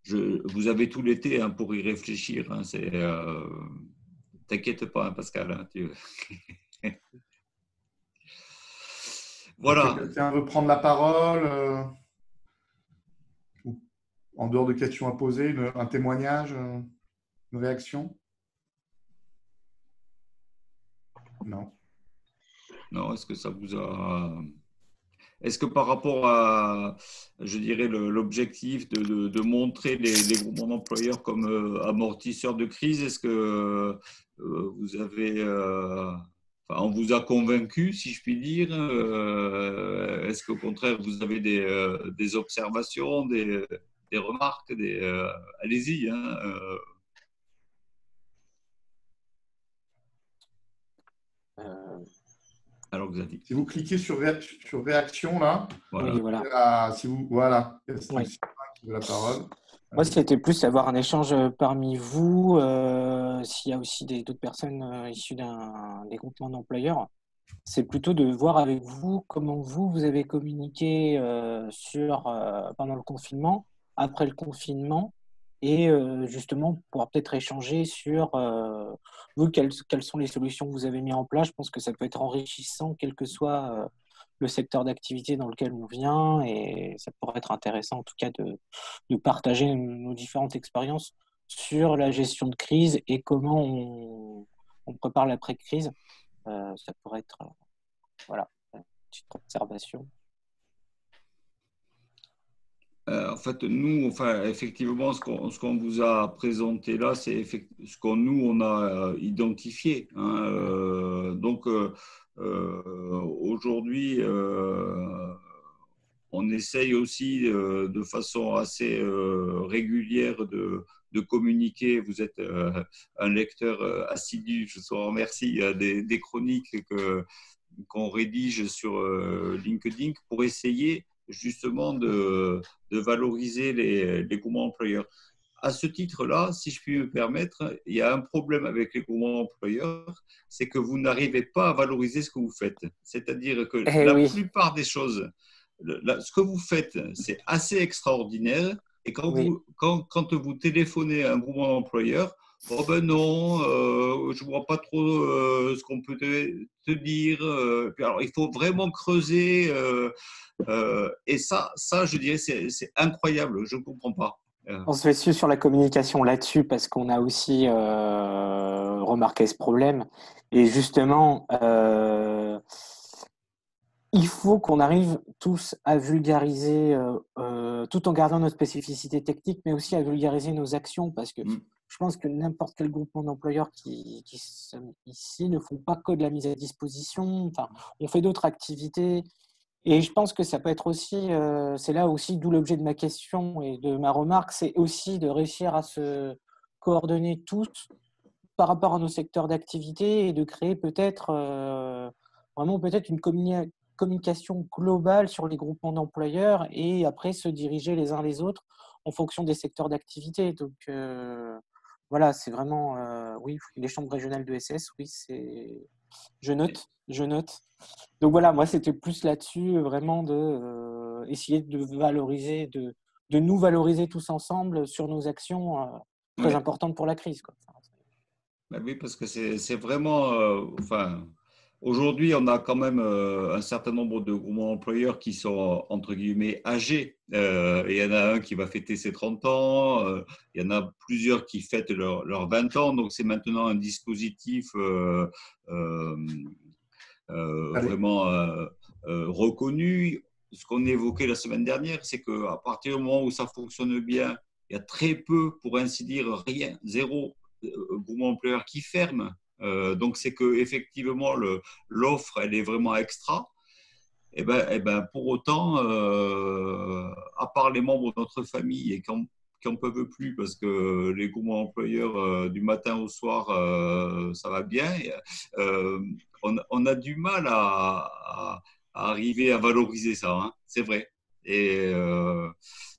Vous avez tout l'été pour y réfléchir. T'inquiète pas, Pascal. Voilà. Quelqu'un veut prendre la parole en dehors de questions à poser, un témoignage, une réaction? Non. Non, est-ce que ça vous a… Est-ce que par rapport à, je dirais, l'objectif de montrer les groupements d'employeurs comme amortisseurs de crise, est-ce que vous avez… on vous a convaincu, si je puis dire. Est-ce qu'au contraire, vous avez des observations, des remarques, allez-y. Alors, Xavier. Si vous cliquez sur réaction, là, voilà. Oui, voilà. Voilà. Oui. Qui veut la parole. Moi, c'était plus d'avoir un échange parmi vous, s'il y a aussi d'autres personnes issues des groupements d'employeurs. C'est plutôt de voir avec vous comment vous avez communiqué pendant le confinement, après le confinement, et justement pouvoir peut-être échanger sur vous, quelles sont les solutions que vous avez mises en place. Je pense que ça peut être enrichissant, quel que soit le secteur d'activité dans lequel on vient, et ça pourrait être intéressant en tout cas de partager nos différentes expériences sur la gestion de crise et comment on prépare l'après-crise. Ça pourrait être voilà, une petite observation. En fait, nous, effectivement, ce qu'on vous a présenté là, c'est ce on a identifié. Donc, aujourd'hui, on essaye aussi de façon assez régulière de communiquer. Vous êtes un lecteur assidu, je vous remercie, des chroniques qu'on rédige sur LinkedIn pour essayer justement de valoriser les groupements employeurs. À ce titre-là, si je puis me permettre, il y a un problème avec les groupements employeurs, c'est que vous n'arrivez pas à valoriser ce que vous faites. C'est-à-dire que plupart des choses, ce que vous faites, c'est assez extraordinaire. Et quand vous téléphonez à un groupement d'employeurs, oh ben non, je ne vois pas trop ce qu'on peut te dire. Alors, il faut vraiment creuser. Et ça, je dirais, c'est incroyable. Je ne comprends pas. On se fait suivre sur la communication là-dessus parce qu'on a aussi remarqué ce problème. Et justement, il faut qu'on arrive tous à vulgariser, tout en gardant notre spécificité technique, mais aussi à vulgariser nos actions parce que je pense que n'importe quel groupement d'employeurs qui sont ici ne font pas que de la mise à disposition. Enfin, on fait d'autres activités. Et je pense que ça peut être aussi, c'est là aussi d'où l'objet de ma question et de ma remarque, c'est aussi de réussir à se coordonner tous par rapport à nos secteurs d'activité et de créer peut-être vraiment peut-être une communication globale sur les groupements d'employeurs et après se diriger les uns les autres en fonction des secteurs d'activité. Donc voilà, c'est vraiment, oui, les chambres régionales de SS, oui, c'est… Je note. Donc voilà, moi, c'était plus là-dessus, vraiment de essayer de valoriser, de nous valoriser tous ensemble sur nos actions très importantes pour la crise, quoi. Ben oui, parce que c'est vraiment… Aujourd'hui, on a quand même un certain nombre de groupements d'employeurs qui sont, entre guillemets, âgés. Il y en a un qui va fêter ses 30 ans, il y en a plusieurs qui fêtent leurs 20 ans. Donc, c'est maintenant un dispositif euh, Allez. vraiment reconnu. Ce qu'on évoquait la semaine dernière, c'est qu'à partir du moment où ça fonctionne bien, il y a très peu, pour ainsi dire, rien, zéro groupement employeur qui ferme. Donc, c'est que effectivement l'offre, elle est vraiment extra. Et ben, pour autant, à part les membres de notre famille et qui en peuvent plus parce que les groupements employeurs du matin au soir, ça va bien. Euh, on a du mal à arriver à valoriser ça, hein, c'est vrai. Et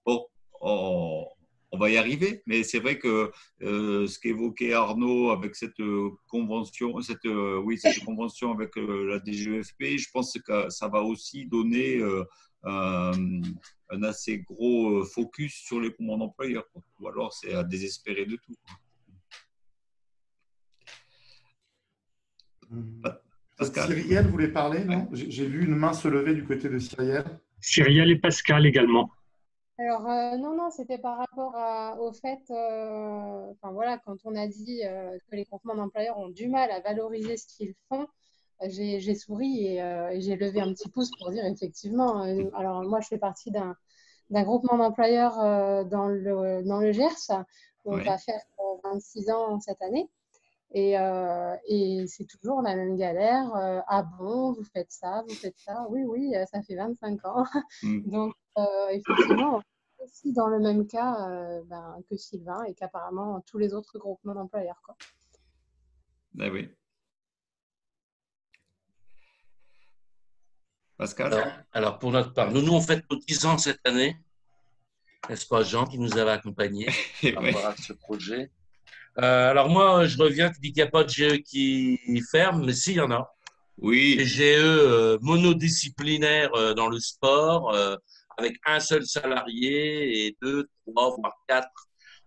bon, on, on va y arriver, mais c'est vrai que ce qu'évoquait Arnaud avec cette convention, oui, cette convention avec la DGEFP, je pense que ça va aussi donner un assez gros focus sur les groupements d'employeurs. Ou alors c'est à désespérer de tout. Pascal? Cyrielle voulait parler, non? J'ai vu une main se lever du côté de Cyrielle. Cyrielle et Pascal également. Alors, non, non, c'était par rapport au fait, enfin voilà, quand on a dit que les groupements d'employeurs ont du mal à valoriser ce qu'ils font, j'ai souri et j'ai levé un petit pouce pour dire effectivement. Alors, moi, je fais partie d'un groupement d'employeurs dans le Gers, où on Oui. va faire 26 ans cette année. Et c'est toujours la même galère. Ah bon, vous faites ça, vous faites ça. Oui, oui, ça fait 25 ans. Mm. Donc, effectivement, aussi dans le même cas que Sylvain et qu'apparemment tous les autres groupements d'employeurs, quoi. Ah oui. Pascal? Alors, pour notre part, nous on fête nos 10 ans cette année. N'est-ce pas, Jean, qui nous avait accompagnés par Ouais. rapport à ce projet. Alors moi, je reviens, tu dis qu'il n'y a pas de GE qui ferme, mais si, il y en a. Des Oui. GE monodisciplinaires dans le sport, avec un seul salarié et 2, 3, voire 4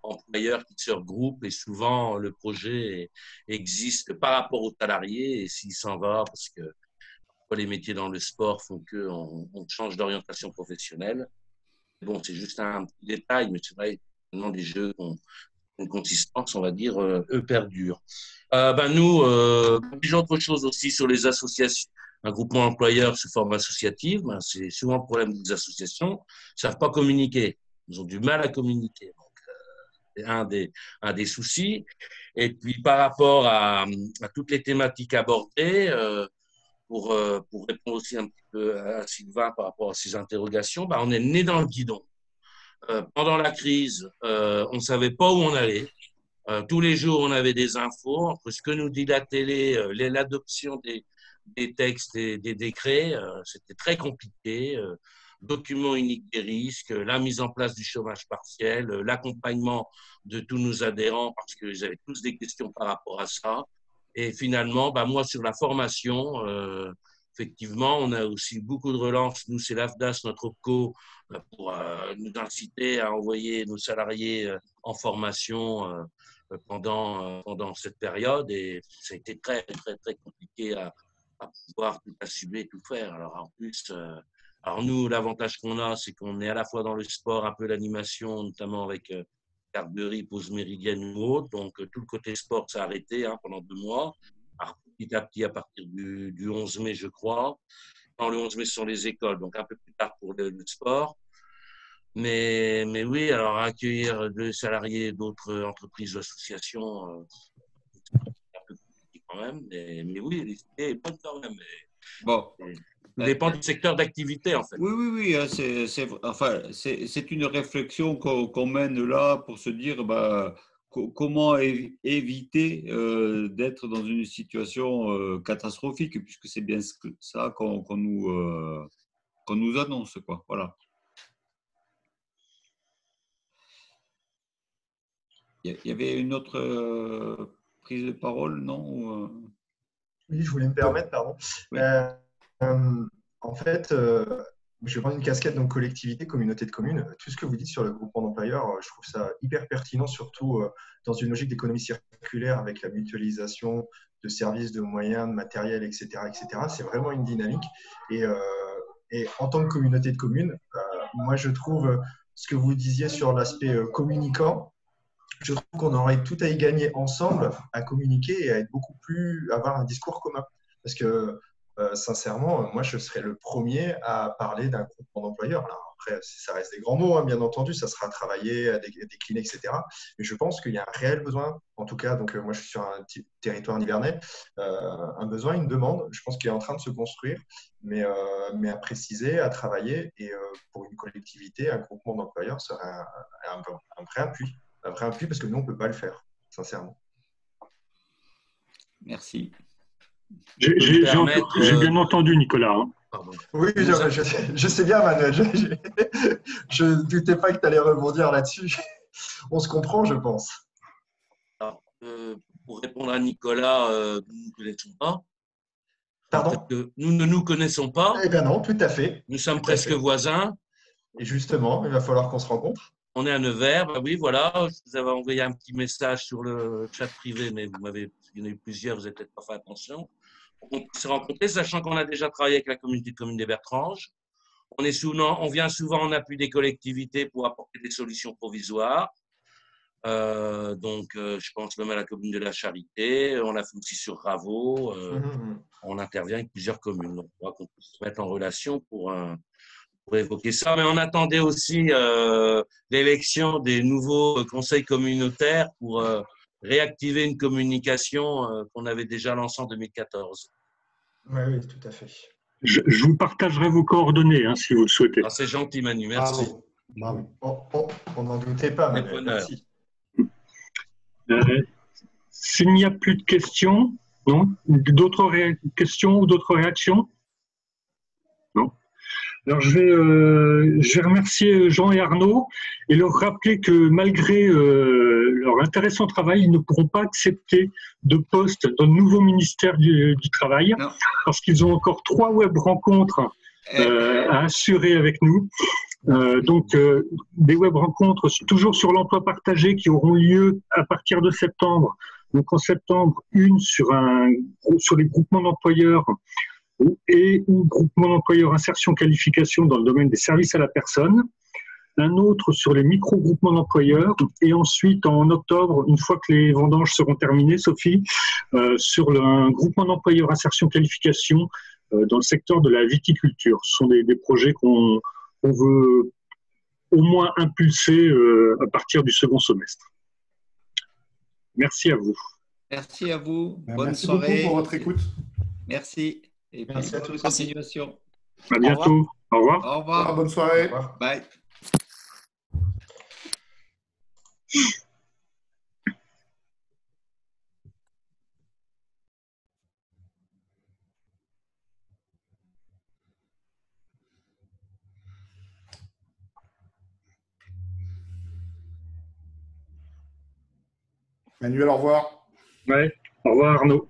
employeurs qui se regroupent. Et souvent, le projet existe par rapport au salarié. Et s'il s'en va, parce que les métiers dans le sport font qu'on change d'orientation professionnelle. Bon, c'est juste un petit détail, mais c'est vrai, maintenant, les jeux ont une consistance, on va dire, eux perdurent. Nous, déjà autre chose aussi sur les associations, un groupement employeur sous forme associative, c'est souvent le problème des associations, ils ne savent pas communiquer, ils ont du mal à communiquer. Donc, c'est un des soucis. Et puis, par rapport à toutes les thématiques abordées, pour répondre aussi un petit peu à Sylvain par rapport à ses interrogations, on est né dans le guidon. Pendant la crise, on ne savait pas où on allait. Tous les jours, on avait des infos entre ce que nous dit la télé, l'adoption des textes et des décrets. C'était très compliqué. Document unique des risques, la mise en place du chômage partiel, l'accompagnement de tous nos adhérents parce qu'ils avaient tous des questions par rapport à ça. Et finalement, moi, sur la formation, effectivement, on a aussi beaucoup de relances. Nous, c'est l'AFDAS, notre OPCO, pour nous inciter à envoyer nos salariés en formation pendant cette période. Et ça a été très, très, très compliqué à pouvoir tout assumer, tout faire. Alors, en plus, alors nous, l'avantage qu'on a, c'est qu'on est à la fois dans le sport, un peu l'animation, notamment avec Carbery, Pause Méridienne ou autre. Donc, tout le côté sport s'est arrêté pendant 2 mois. Alors, petit à petit, à partir du 11 mai, je crois. Non, le 11 mai, ce sont les écoles, donc un peu plus tard pour le sport. Mais oui, alors accueillir des salariés d'autres entreprises ou associations, c'est un peu compliqué quand même. Mais oui, l'idée est bonne quand même. Bon. Tout dépend du secteur d'activité, en fait. Oui, oui, oui, hein, c'est une réflexion qu'on mène là pour se dire comment éviter d'être dans une situation catastrophique, puisque c'est bien ça qu'on nous annonce, quoi. Voilà. Il y avait une autre prise de parole, non? Oui, je voulais me permettre, pardon. Oui. En fait, je vais prendre une casquette dans collectivité, communauté de communes. Tout ce que vous dites sur le groupement d'employeurs, je trouve ça hyper pertinent, surtout dans une logique d'économie circulaire avec la mutualisation de services, de moyens, de matériel, etc., etc. C'est vraiment une dynamique. Et, en tant que communauté de communes, moi, je trouve ce que vous disiez sur l'aspect communicant, je trouve qu'on aurait tout à y gagner ensemble à communiquer et à être beaucoup plus, à avoir un discours commun. Parce que, sincèrement, moi, je serais le premier à parler d'un groupement d'employeurs. Alors après, ça reste des grands mots, hein, bien entendu, ça sera travaillé, à décliner, etc. Mais je pense qu'il y a un réel besoin, en tout cas, donc moi, je suis sur un territoire nivernais, un besoin, une demande, je pense qu'il est en train de se construire, mais à préciser, à travailler. Et pour une collectivité, un groupement d'employeurs serait un vrai appui. Un vrai appui parce que nous, on ne peut pas le faire, sincèrement. Merci. J'ai bien entendu, Nicolas. Hein. Oui, je sais bien, Manuel. Je ne doutais pas que tu allais rebondir là-dessus. On se comprend, je pense. Alors, pour répondre à Nicolas, nous ne nous connaissons pas. Pardon ? Nous ne nous connaissons pas. Eh bien non, tout à fait. Nous sommes presque voisins. Et justement, il va falloir qu'on se rencontre. On est à Nevers, ben oui, voilà. Je vous avais envoyé un petit message sur le chat privé, mais il y en a eu plusieurs, vous n'avez peut-être pas fait attention. On peut se rencontrer, sachant qu'on a déjà travaillé avec la communauté de communes des Bertranges. On vient souvent en appui des collectivités pour apporter des solutions provisoires. Je pense même à la commune de la Charité. On l'a fait aussi sur Raveau. On intervient avec plusieurs communes. Donc, on peut se mettre en relation pour évoquer ça. Mais on attendait aussi l'élection des nouveaux conseils communautaires pour réactiver une communication qu'on avait déjà lancée en 2014. Oui, tout à fait. Je vous partagerai vos coordonnées si vous le souhaitez. C'est gentil, Manu, merci. Bravo. On n'en doutait pas, Manu. Merci. S'il n'y a plus de questions, non ? D'autres questions ou d'autres réactions ? Non. Alors je vais remercier Jean et Arnaud et leur rappeler que malgré leur intéressant travail, ils ne pourront pas accepter de poste dans le nouveau ministère du Travail parce qu'ils ont encore 3 web rencontres à assurer avec nous. Des web rencontres toujours sur l'emploi partagé qui auront lieu à partir de septembre. Donc en septembre, une sur les groupements d'employeurs ou groupement d'employeurs insertion qualification dans le domaine des services à la personne, un autre sur les micro-groupements d'employeurs, et ensuite en octobre, une fois que les vendanges seront terminées, Sophie, sur un groupement d'employeurs insertion qualification dans le secteur de la viticulture. Ce sont des projets qu'on veut au moins impulser à partir du second semestre. Merci à vous. Merci à vous. Bonne Merci soirée. beaucoup pour votre écoute. Merci. Et puis, merci à tous. Continuation. À bientôt. Au revoir. Au revoir. Bonne soirée. Au revoir. Bye. Manuel, au revoir. Ouais. Au revoir Arnaud.